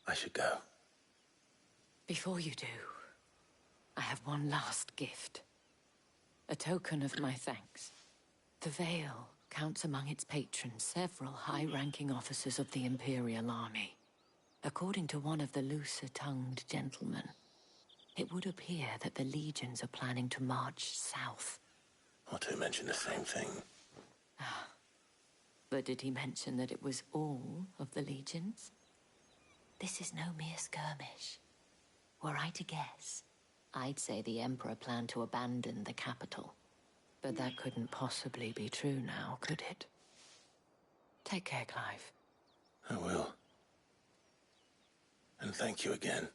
I should go. Before you do, I have one last gift. A token of my thanks. The Vale counts among its patrons several high-ranking officers of the Imperial Army. According to one of the looser-tongued gentlemen, it would appear that the legions are planning to march south. Otto mentioned the same thing. But did he mention that it was all of the legions? This is no mere skirmish. Were I to guess, I'd say the Emperor planned to abandon the capital. But that couldn't possibly be true now, could it? Take care, Clive. I will. And thank you again.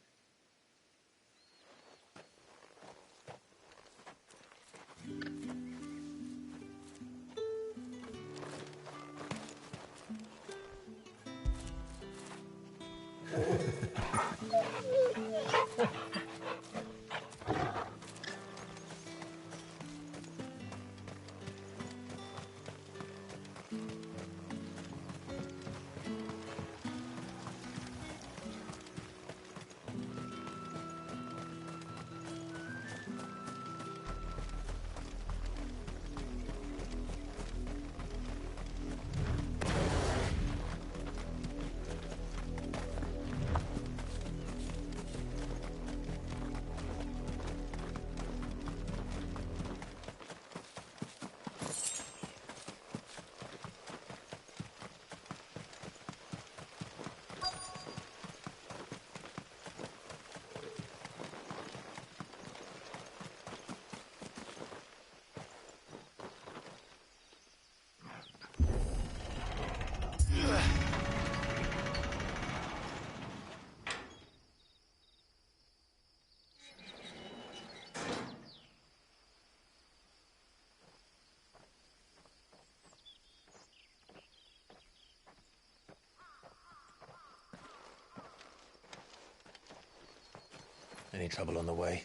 Any trouble on the way?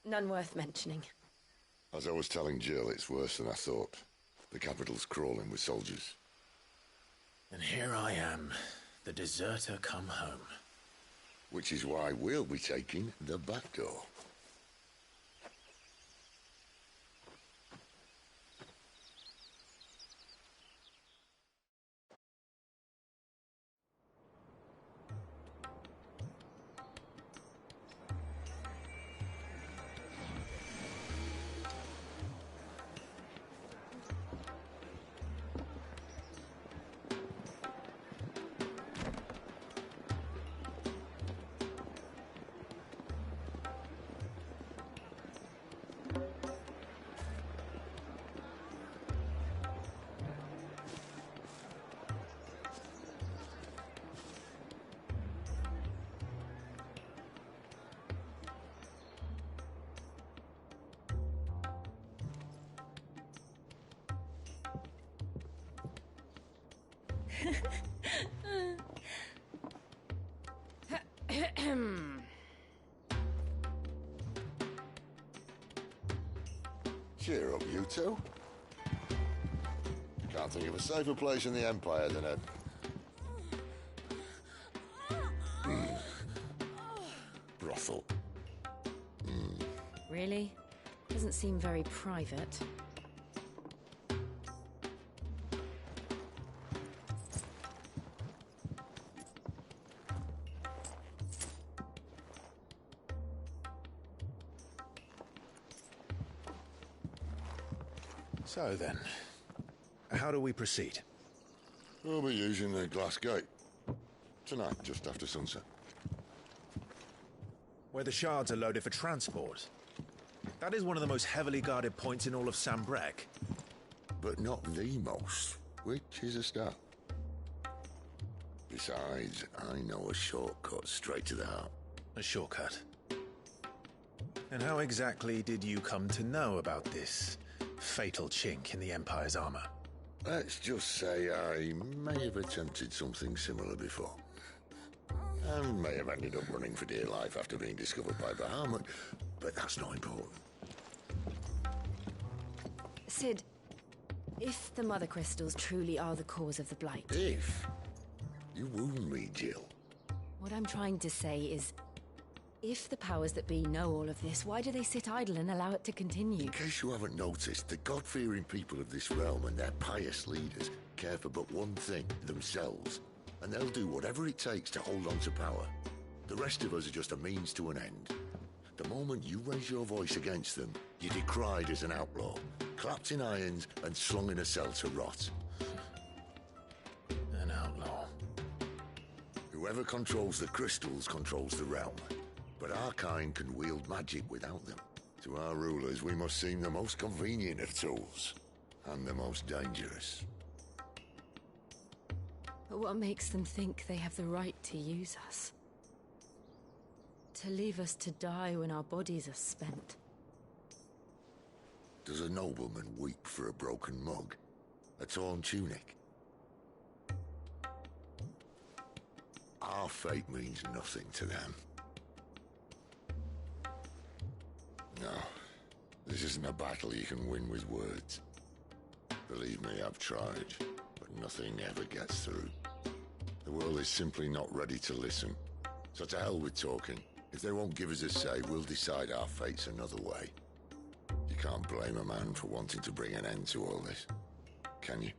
None worth mentioning. As I was telling Jill, it's worse than I thought. The capital's crawling with soldiers. And here I am, the deserter come home. Which is why we'll be taking the back door. Cheer up, you two. Can't think of a safer place in the Empire than a... brothel. Really? Doesn't seem very private. So then, how do we proceed? We'll be using the glass gate. Tonight, just after sunset. Where the shards are loaded for transport. That is one of the most heavily guarded points in all of Sambrek. But not the most, which is a start. Besides, I know a shortcut straight to the heart. A shortcut? And how exactly did you come to know about this fatal chink in the Empire's armor? Let's just say I may have attempted something similar before. And may have ended up running for dear life after being discovered by Bahamut, but that's not important. Sid, if the Mother Crystals truly are the cause of the Blight... If? You wound me, Jill. What I'm trying to say is, if the powers that be know all of this, why do they sit idle and allow it to continue? In case you haven't noticed, the God-fearing people of this realm and their pious leaders care for but one thing, themselves. And they'll do whatever it takes to hold on to power. The rest of us are just a means to an end. The moment you raise your voice against them, you're decried as an outlaw, clapped in irons and slung in a cell to rot. An outlaw. Whoever controls the crystals controls the realm. But our kind can wield magic without them. To our rulers, we must seem the most convenient of tools. And the most dangerous. But what makes them think they have the right to use us? To leave us to die when our bodies are spent? Does a nobleman weep for a broken mug? A torn tunic? Our fate means nothing to them. No, this isn't a battle you can win with words. Believe me, I've tried, but nothing ever gets through. The world is simply not ready to listen. So to hell with talking. If they won't give us a say, we'll decide our fates another way. You can't blame a man for wanting to bring an end to all this, can you?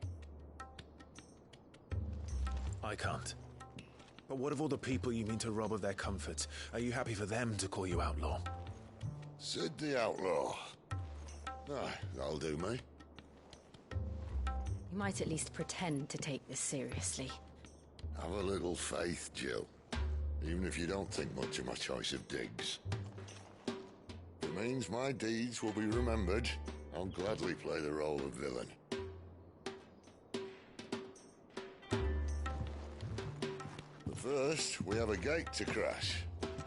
I can't. But what of all the people you mean to rob of their comforts? Are you happy for them to call you outlaw? Sid the Outlaw. Ah, that'll do me. You might at least pretend to take this seriously. Have a little faith, Jill. Even if you don't think much of my choice of digs. If it means my deeds will be remembered, I'll gladly play the role of villain. But first, we have a gate to crash.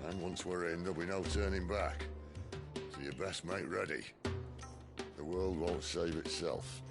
And once we're in, there'll be no turning back. So you best make ready. The world won't save itself.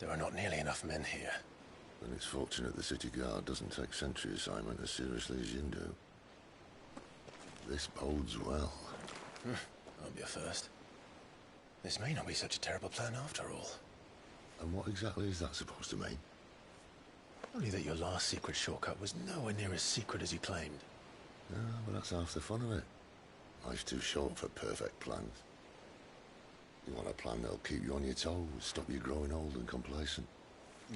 There are not nearly enough men here. Then it's fortunate the city guard doesn't take sentry assignment as seriously as you do. This bodes well. Won't be a first. This may not be such a terrible plan after all. And what exactly is that supposed to mean? Only that your last secret shortcut was nowhere near as secret as you claimed. Yeah, but that's half the fun of it. Life's too short for perfect plans. You want a plan that'll keep you on your toes, stop you growing old and complacent.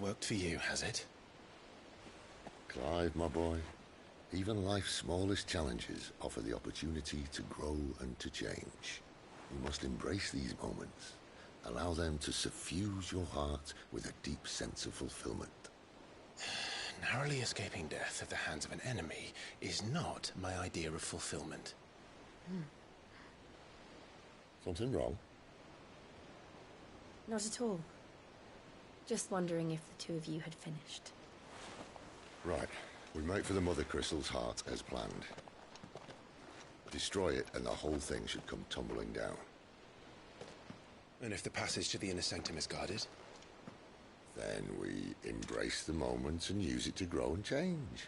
Worked for you, has it? Clive, my boy, even life's smallest challenges offer the opportunity to grow and to change. You must embrace these moments. Allow them to suffuse your heart with a deep sense of fulfillment. Narrowly escaping death at the hands of an enemy is not my idea of fulfillment. Something wrong? Not at all. Just wondering if the two of you had finished. Right. We make for the Mother Crystal's heart as planned. Destroy it and the whole thing should come tumbling down. And if the passage to the inner sanctum is guarded? Then we embrace the moment and use it to grow and change.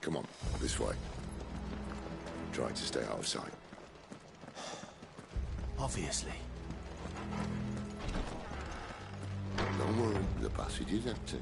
Come on, this way. Try to stay out of sight. Obviously. Don't worry, the passage is empty.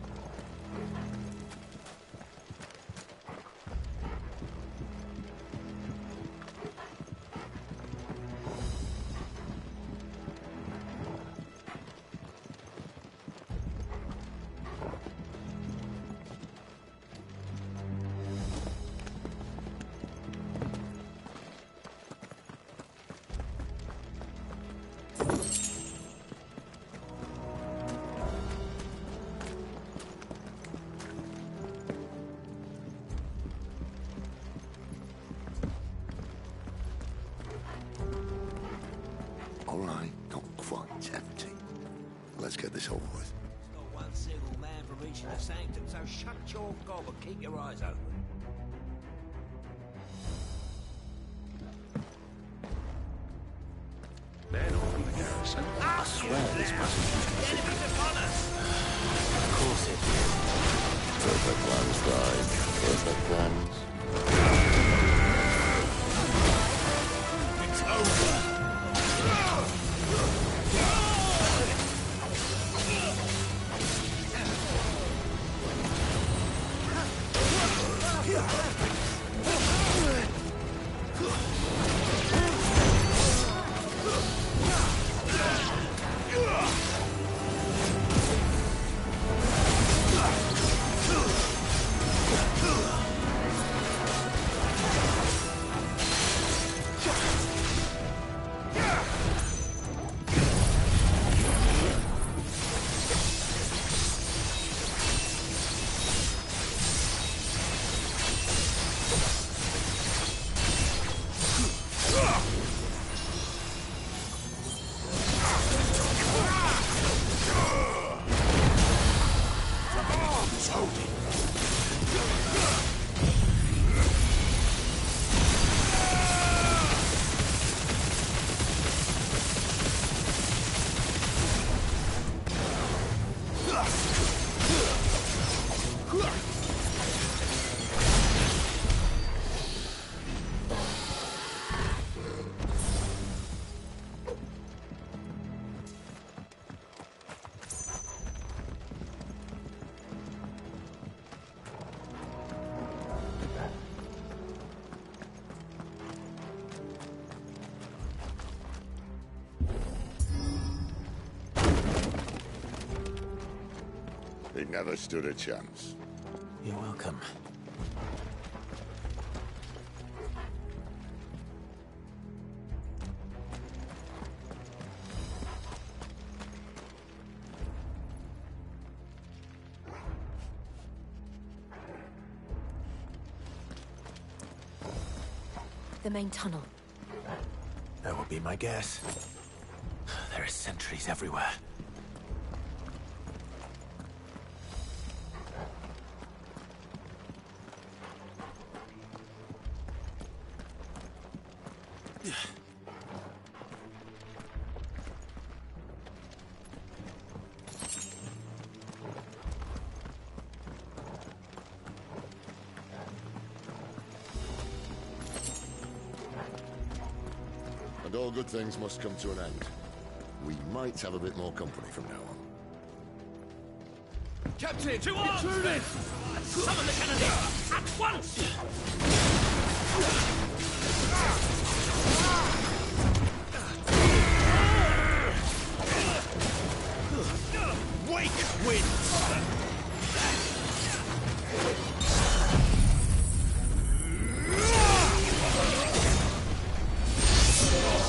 All right, not quite empty. Let's get this over with. Not one single man for reaching the sanctum, so shut your gob and keep your eyes open. Men all in the garrison. I swear this passage used to be Enemies upon us! Of course it is. Perfect plans, guys. Perfect plans. It's over! He never stood a chance. You're welcome. The main tunnel. That would be my guess. There are sentries everywhere. And all good things must come to an end. We might have a bit more company from now on. Captain! To arms! Intruders! Summon the cannoneer! At once! Wake winds!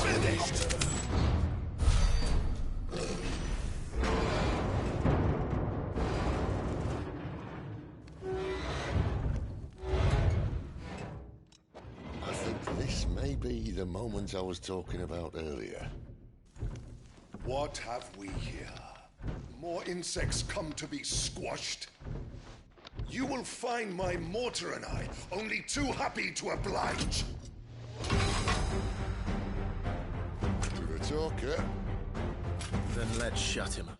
Finished! I think this may be the moment I was talking about earlier. What have we here? More insects come to be squashed? You will find my mortar and I only too happy to oblige. To the talker. Then let's shut him up.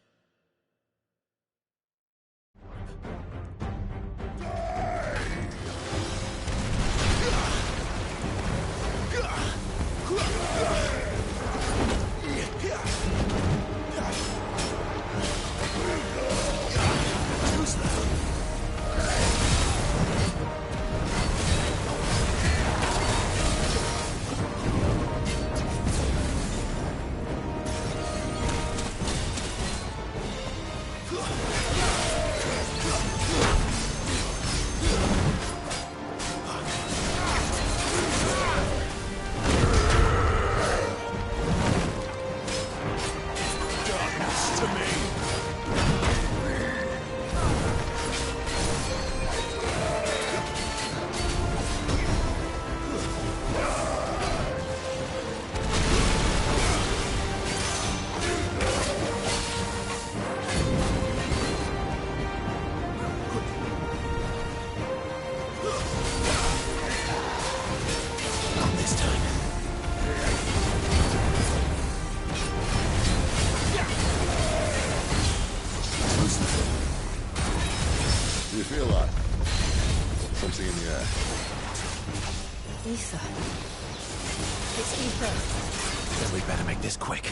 Do you feel that? Something in the air. Ether. It's ether. Then we better make this quick.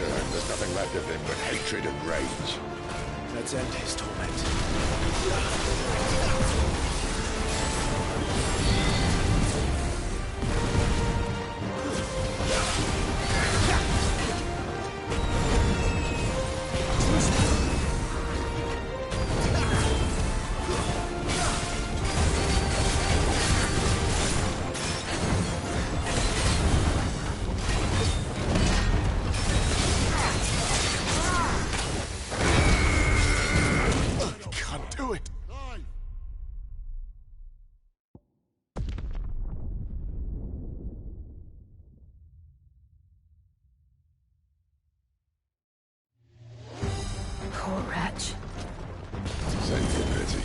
There's nothing left of him but hatred and rage. Let's end his torment. do it! Poor wretch. Save you, Betty.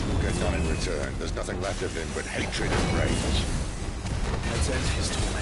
You'll get none in return. There's nothing left of him but hatred and rage. Let's end his torment.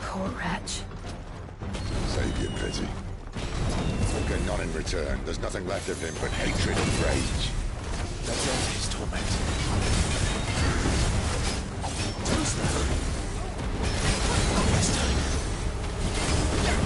Poor wretch. Save you, Betty. You'll get none in return. There's nothing left of him but hatred and rage. Let's end his torment. Not this time. Not this time.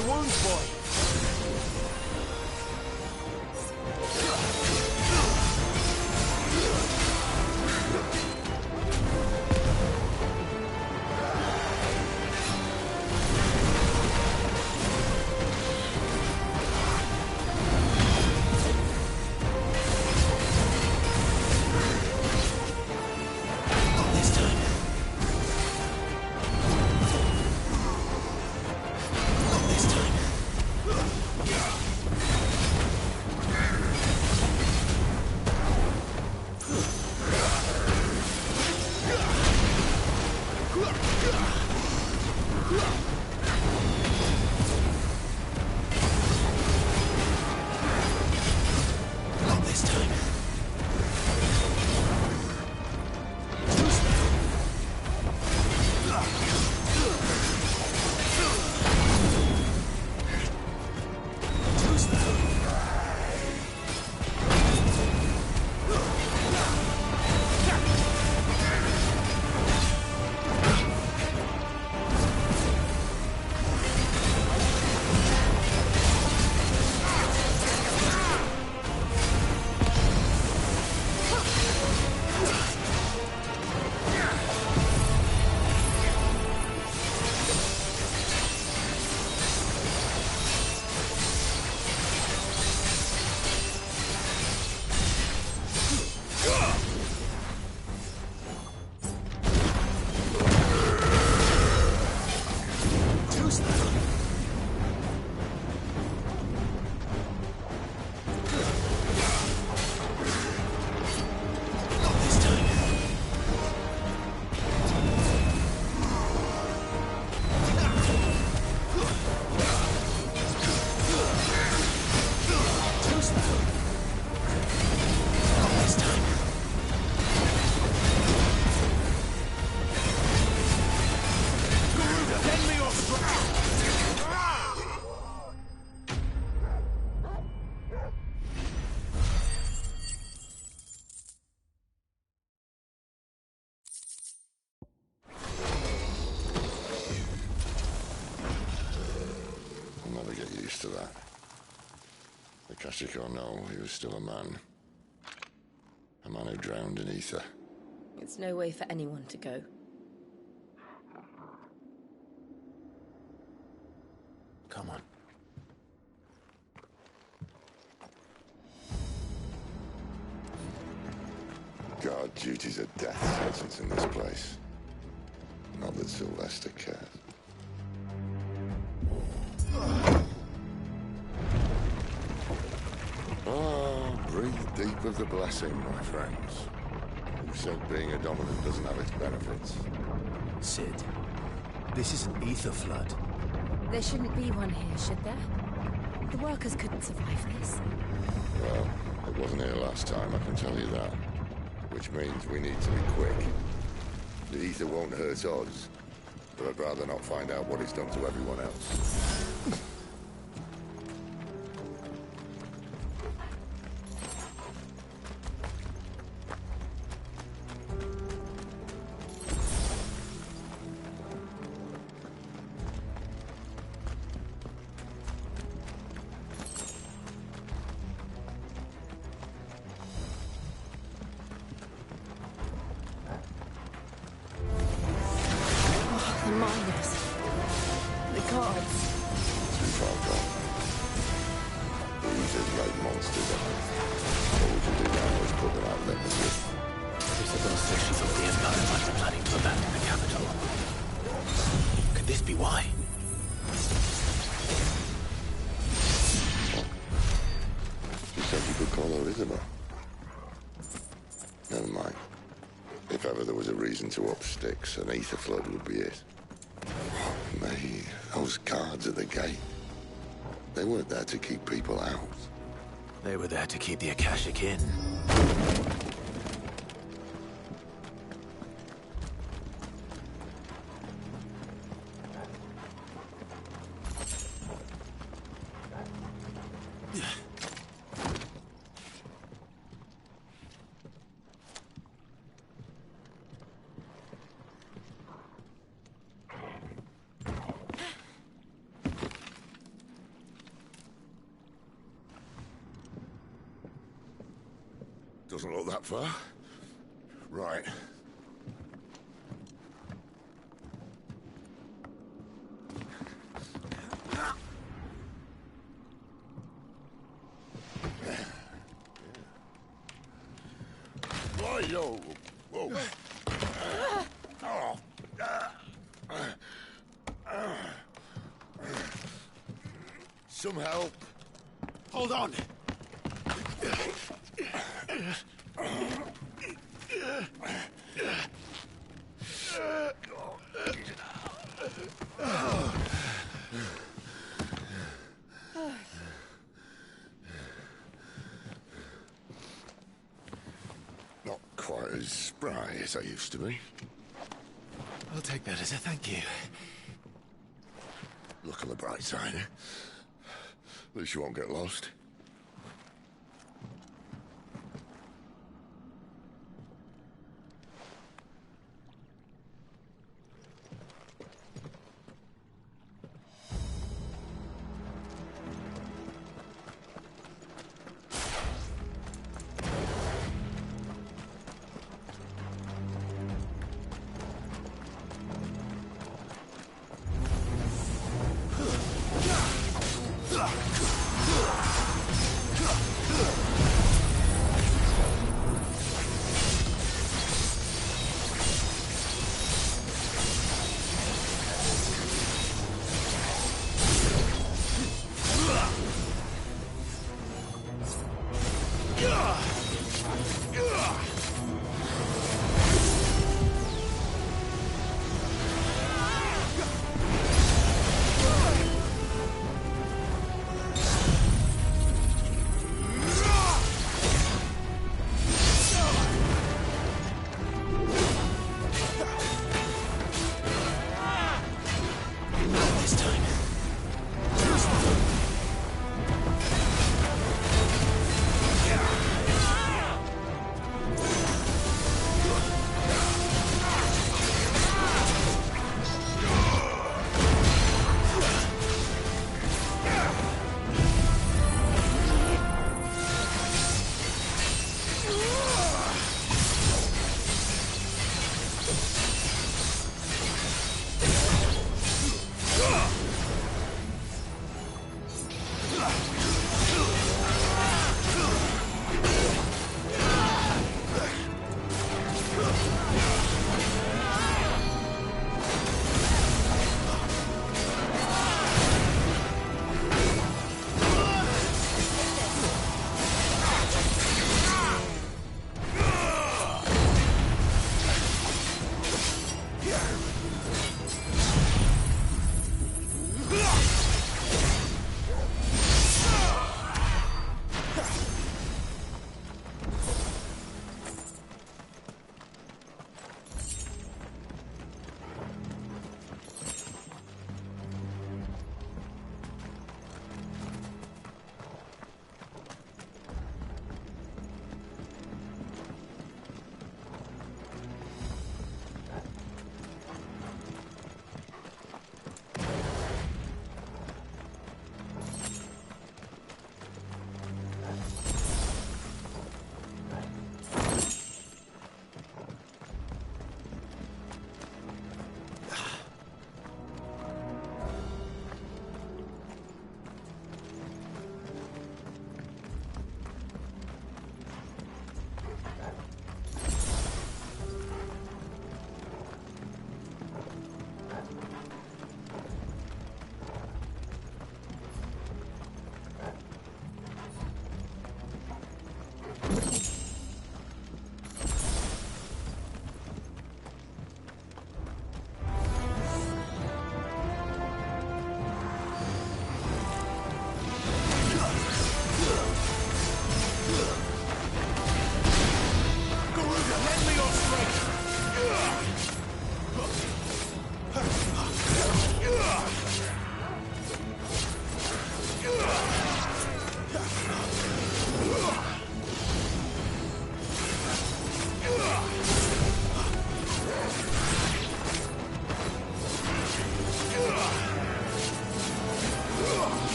my wounds, boy. To that. The Kashiko know he was still a man. A man who drowned in ether. It's no way for anyone to go. Come on. Guard duty's a death sentence in this place. Not that Sylvester cares. Breathe deep of the blessing, my friends. Who said being a dominant doesn't have its benefits? Sid, this is an ether flood. There shouldn't be one here, should there? The workers couldn't survive this. Well, it wasn't here last time, I can tell you that. Which means we need to be quick. The ether won't hurt us, but I'd rather not find out what it's done to everyone else. The miners. The guards. Too far gone. These are like monsters. All we can do now is put them out and let them live. Isabel says she thought the Empire might be planning to abandon the capital. Could this be why? She said you could call her Isabel. Never mind. If ever there was a reason to up sticks, an ether flood would be it. Me, those guards at the gate. They weren't there to keep people out. They were there to keep the Akashic in. Doesn't look that far. Right. Yo. Whoa. Some help. Hold on. Not quite as spry as I used to be. I'll take that as a thank you. Look on the bright side, eh? At least you won't get lost.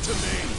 to me!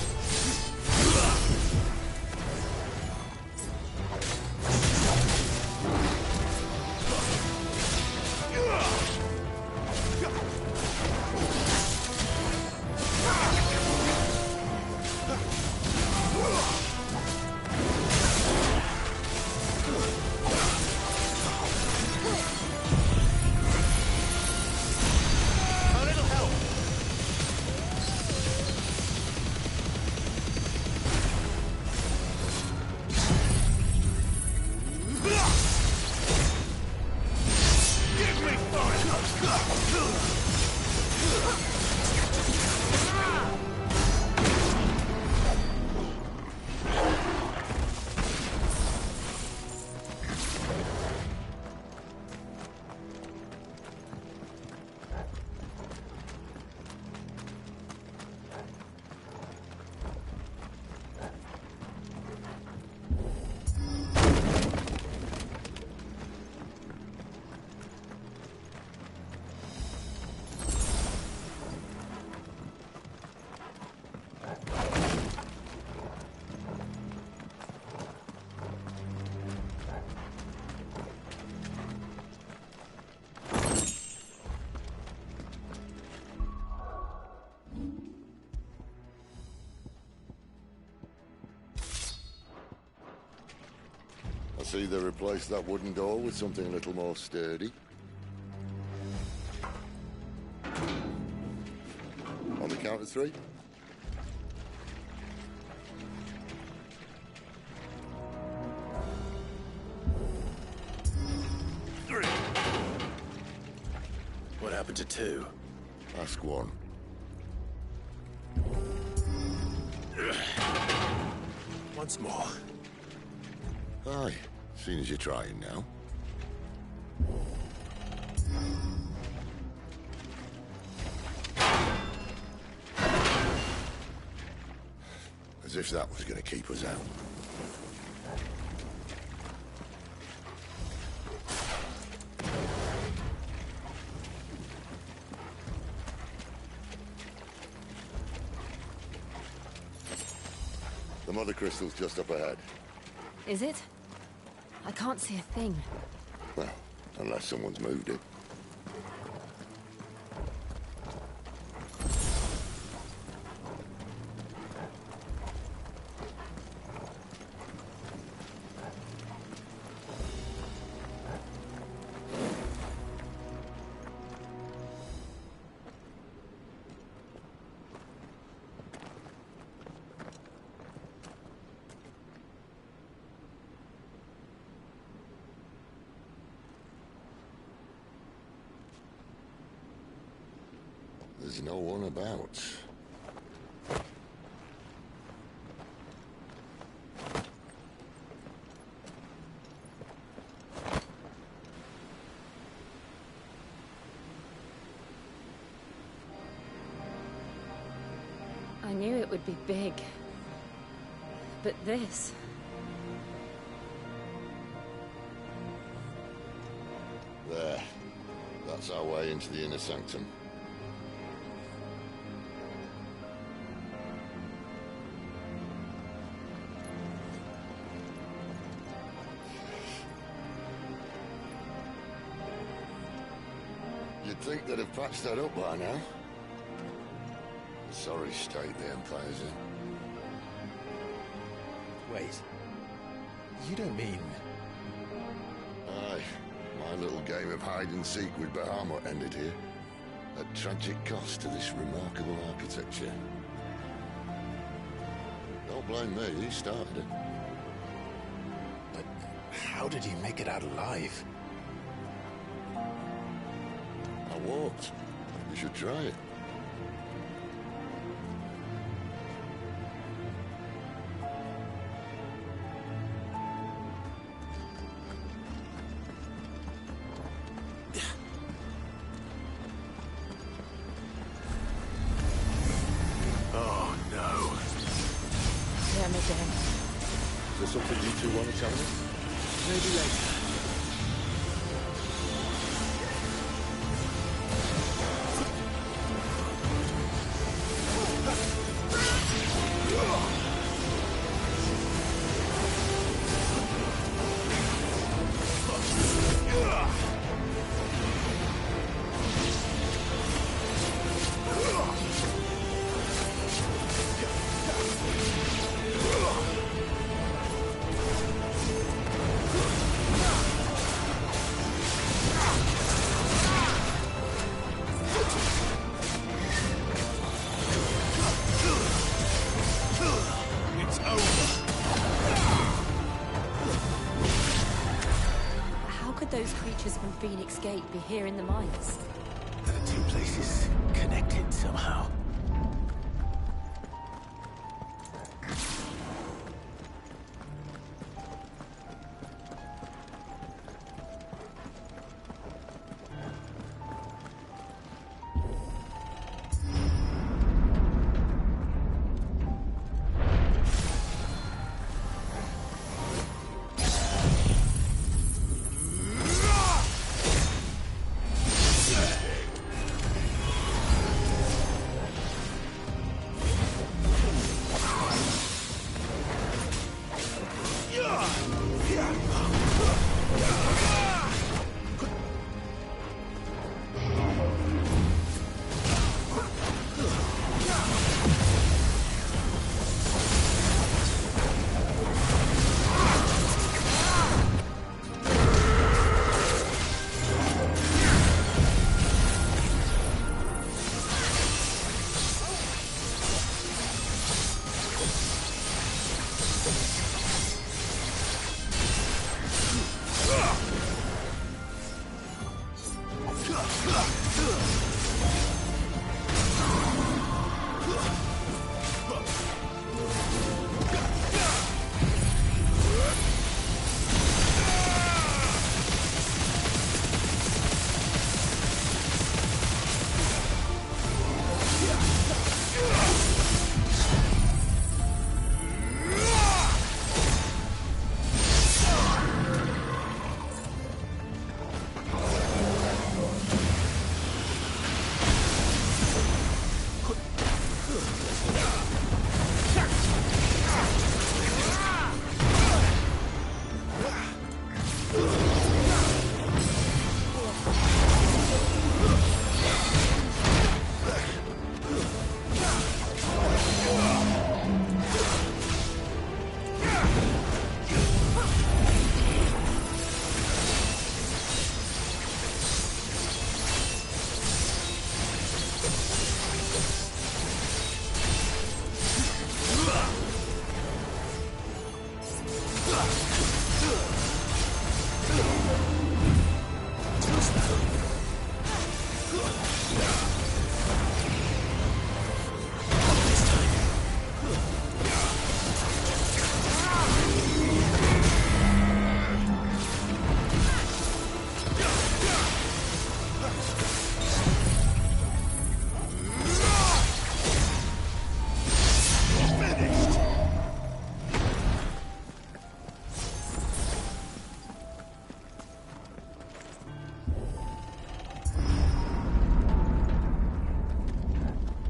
I see they replaced that wooden door with something a little more sturdy. On the count of 3. What happened to 2? Ask 1. Once more. Aye, seeing as you're trying now. As if that was going to keep us out. The mother crystal's just up ahead. Is it? I can't see a thing. Well, unless someone's moved it. There's no one about. I knew it would be big. But this... There. That's our way into the inner sanctum. You'd think they'd have patched that up by now. Sorry state the Empire's in. Wait. You don't mean... Aye. My little game of hide-and-seek with Bahamut ended here. At tragic cost to this remarkable architecture. Don't blame me, he started it. But how did he make it out alive? I walked. You should try it. Oh, no. Them again. Is there something you two want to tell me? Maybe later. creatures from Phoenix Gate be here in the mines? The two places connected somehow.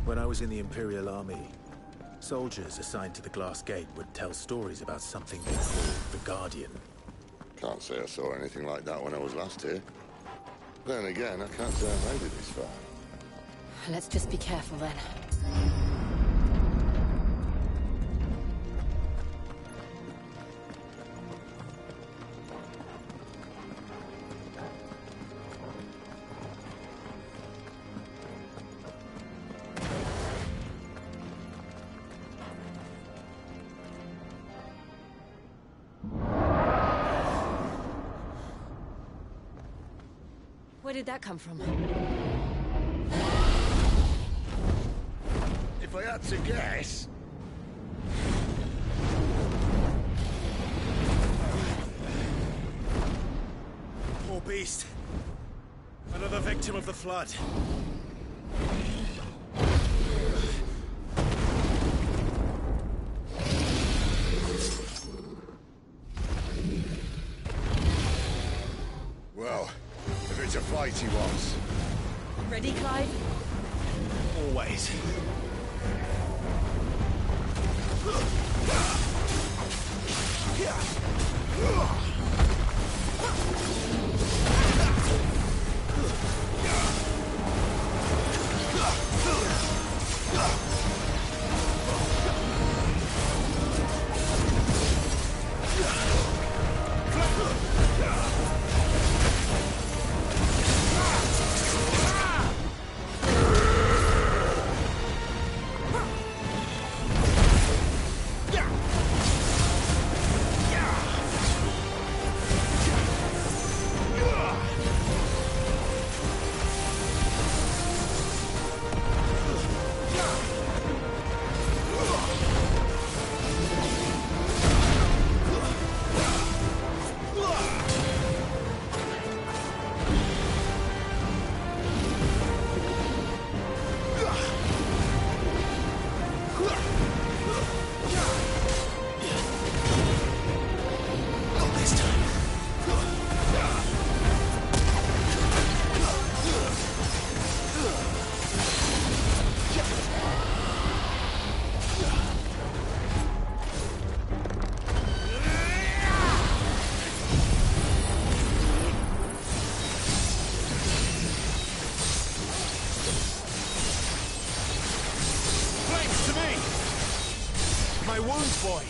When I was in the Imperial Army, soldiers assigned to the Glass Gate would tell stories about something they called the Guardian. Can't say I saw anything like that when I was last here. Then again, I can't say I made it this far. Let's just be careful then. Where did that come from? If I had to guess... Poor beast. Another victim of the flood. Well, if it's a fight he wants. Ready, Clive? Always. my wounds, boy.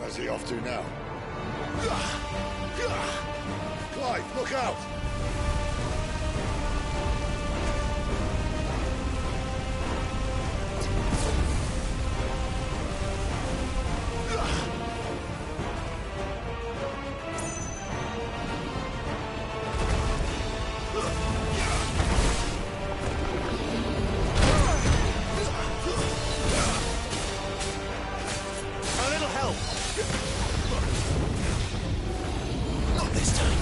Where's he off to now? Clive, look out! A little help. Not this time.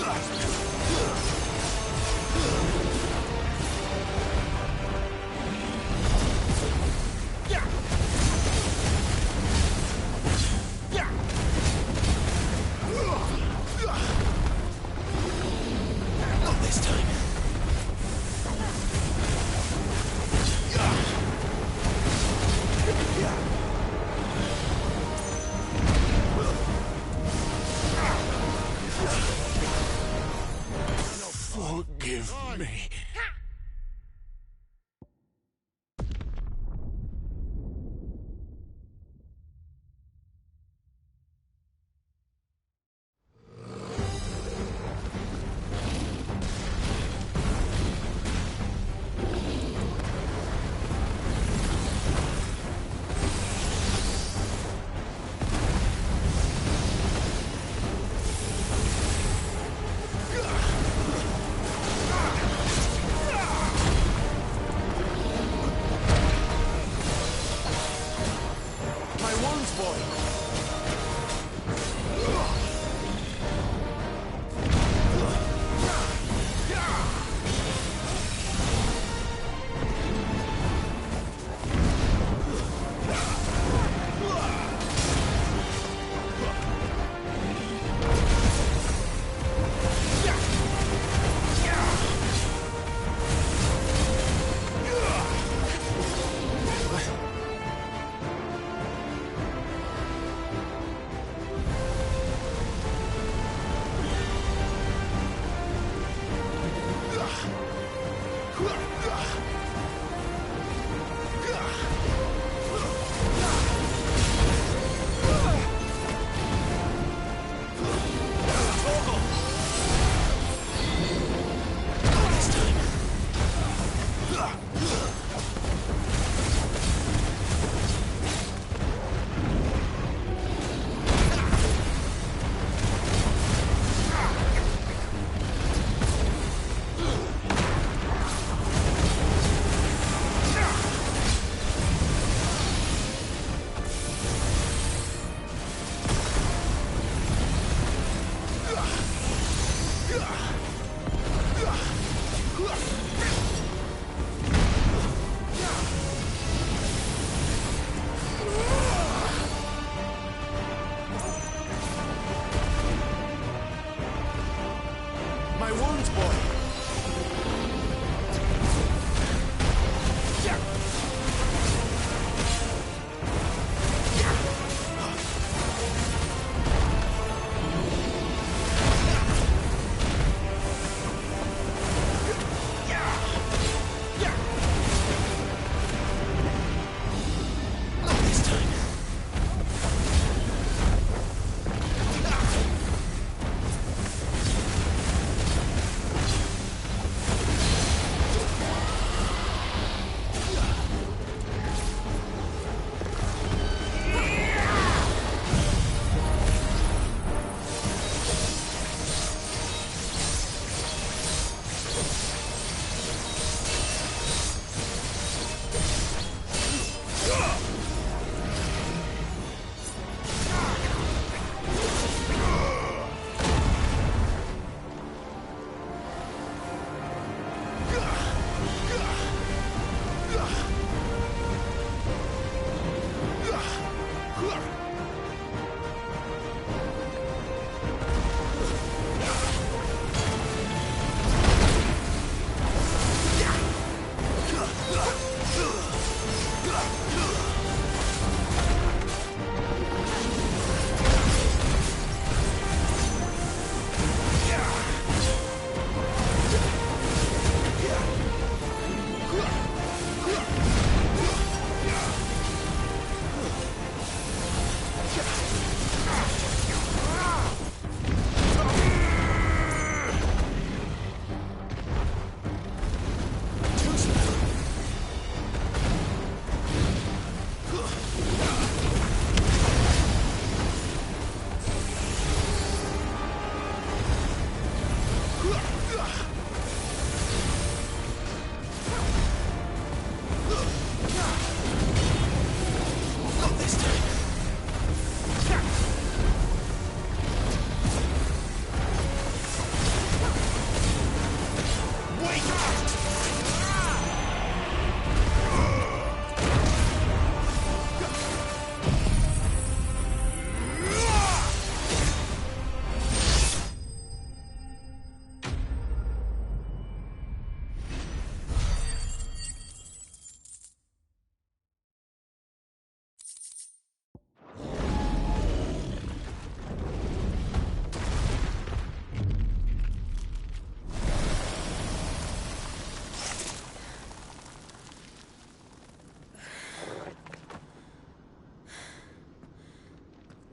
Not this time. Forgive me. My wounds, boy.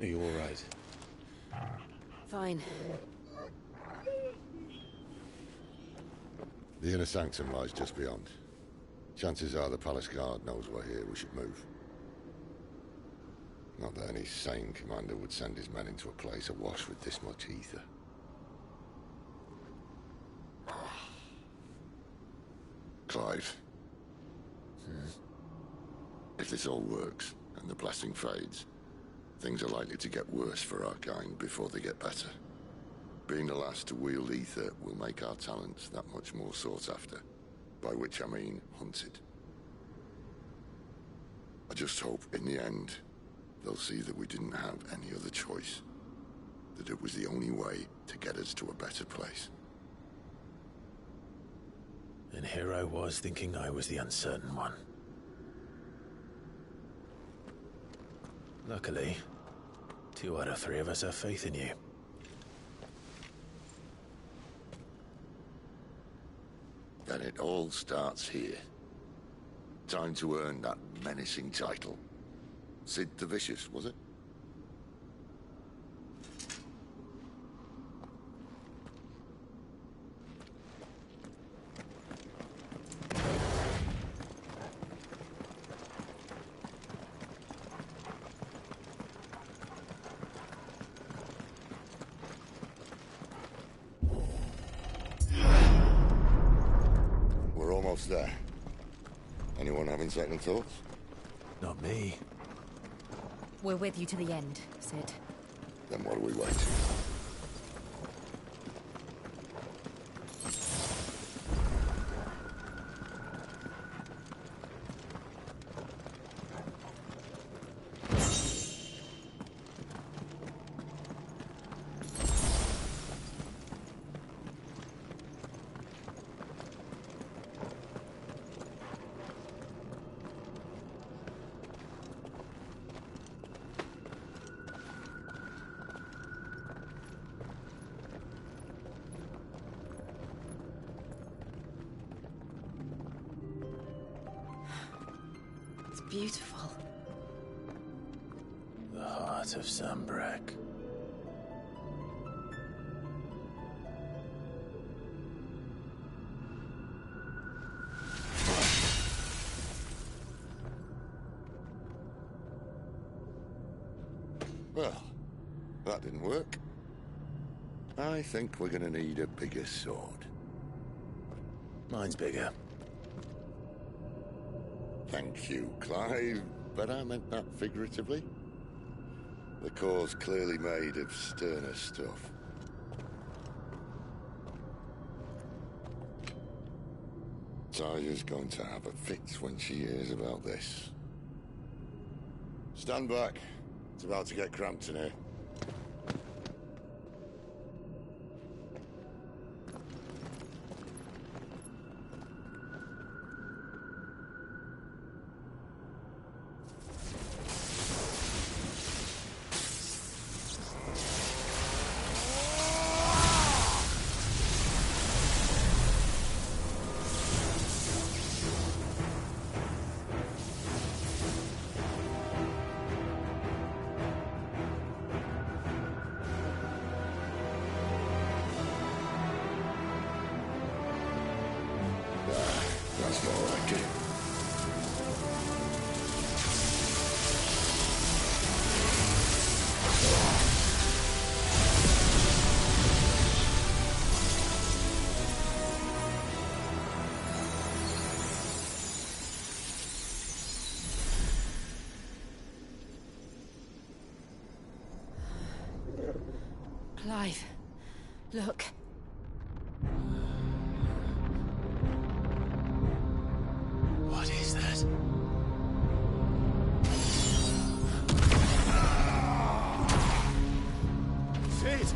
Are you all right? Fine. The inner sanctum lies just beyond. Chances are the palace guard knows we're here. We should move. Not that any sane commander would send his men into a place awash with this much ether. Clive. If this all works, and the blessing fades, things are likely to get worse for our kind before they get better. Being the last to wield ether will make our talents that much more sought after. By which I mean hunted. I just hope, in the end, they'll see that we didn't have any other choice. That it was the only way to get us to a better place. And here I was thinking I was the uncertain one. Luckily, 2 out of 3 of us have faith in you. Then it all starts here. Time to earn that menacing title. Sid the Vicious, was it? We're almost there. Anyone having second thoughts? Not me. We're with you to the end, Sid. Then what are we waiting? Beautiful. The heart of Sambrek. Well, that didn't work. I think we're gonna need a bigger sword. Mine's bigger. Thank you, Clive, but I meant that figuratively. The core's clearly made of sterner stuff. Taya's going to have a fit when she hears about this. Stand back. It's about to get cramped in here. That's more like it. Clive, look. What is that? Sid!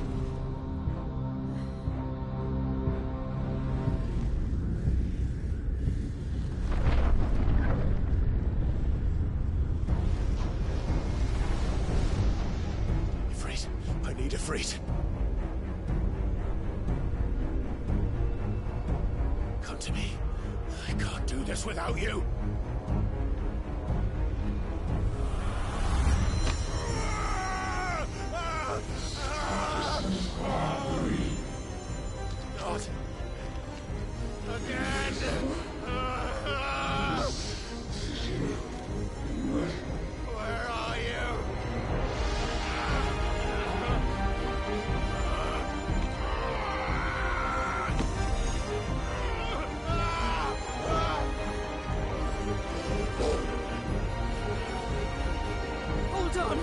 Ifrit, I need Ifrit. Come to me. I can't do this without you. What? Again? Where are you? Hold on.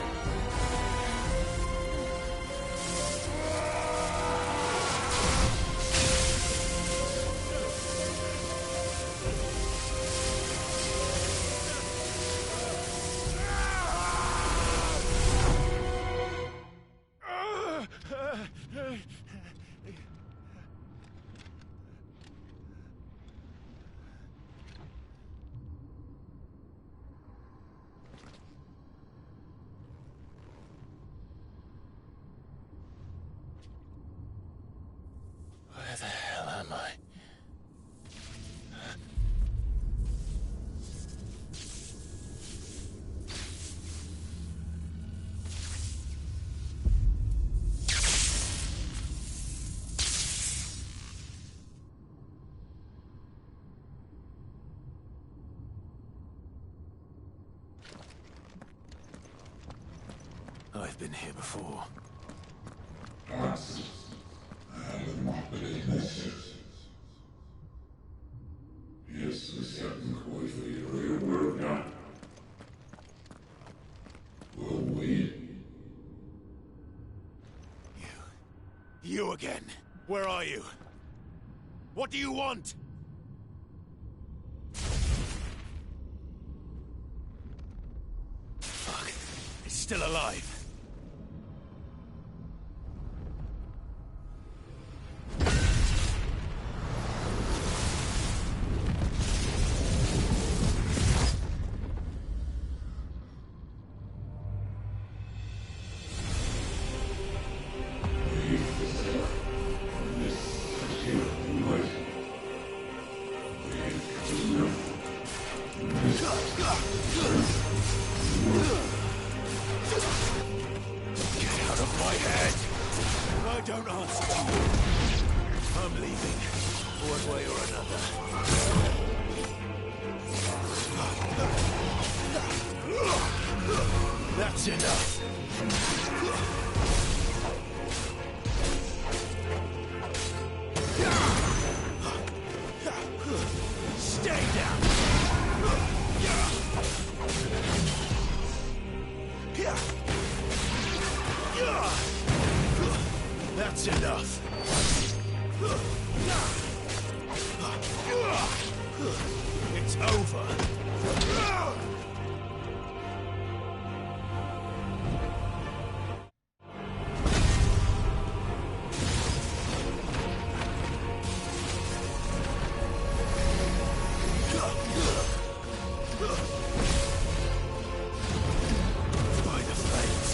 Where the hell am I? I've been here before. You again. Where are you? What do you want? Fuck. It's still alive. Don't answer to you. I'm leaving, one way or another. That's enough. Stay down. That's enough. It's over. By the flames.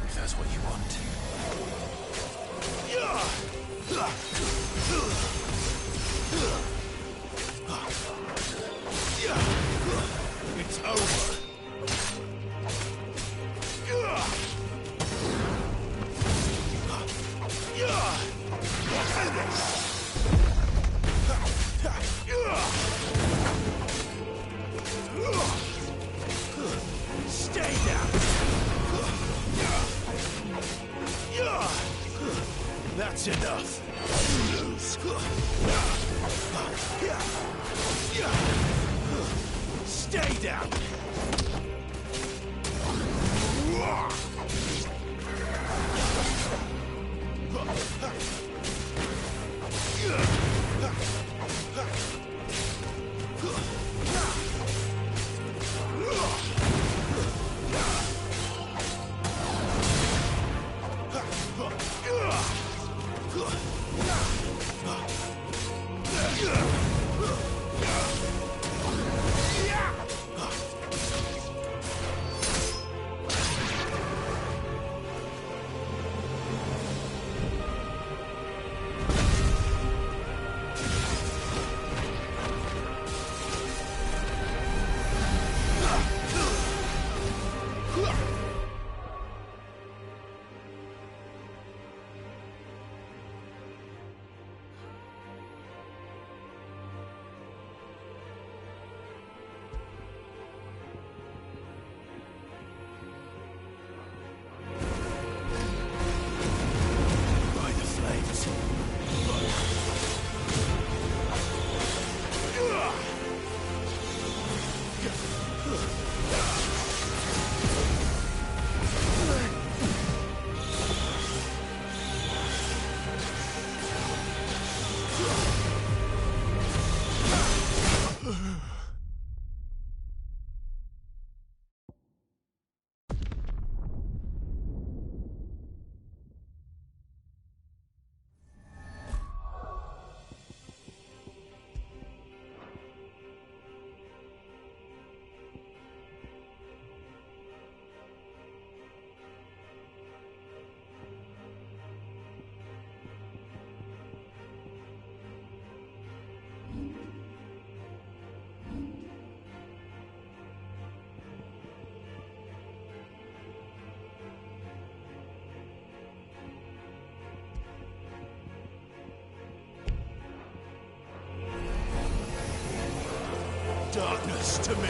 If that's what you want. It's over. Stay down. That's enough. You lose. Stay down. Darkness to me.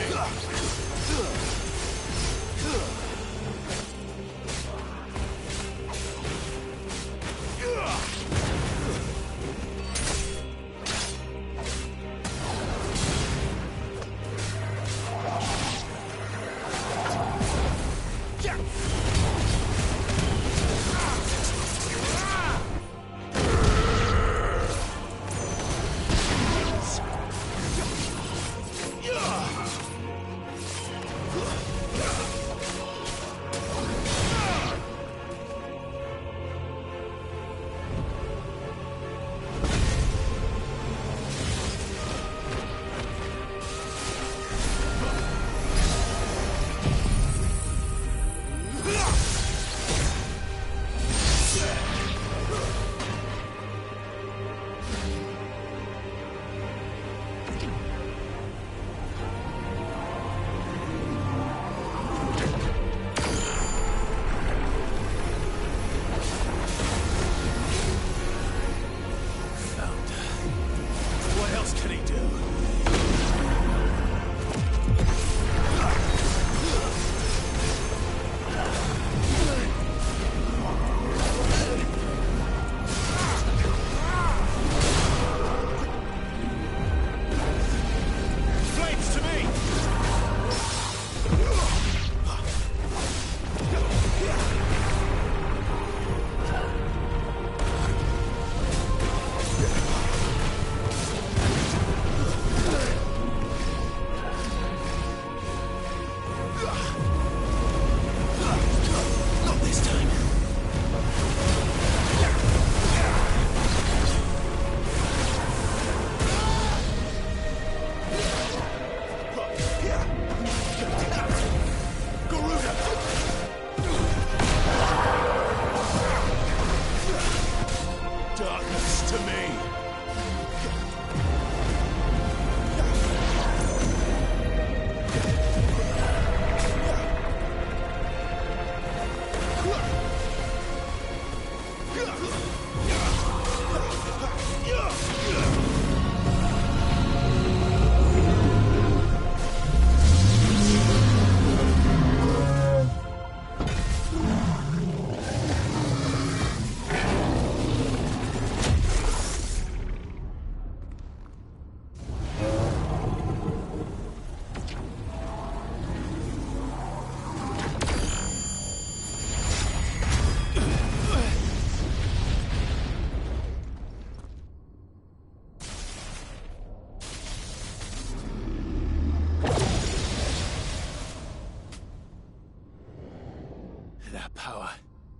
That power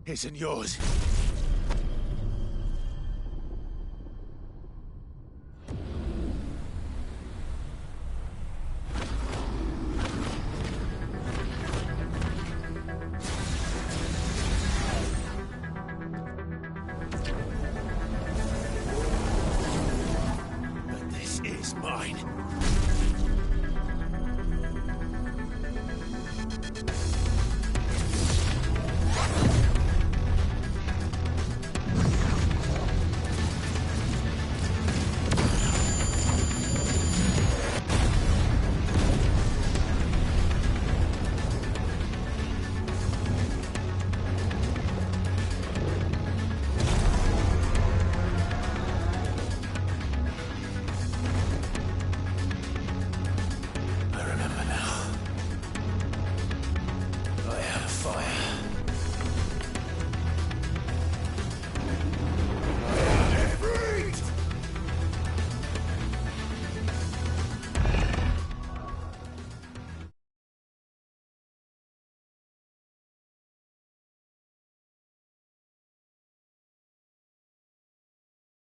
isn't yours.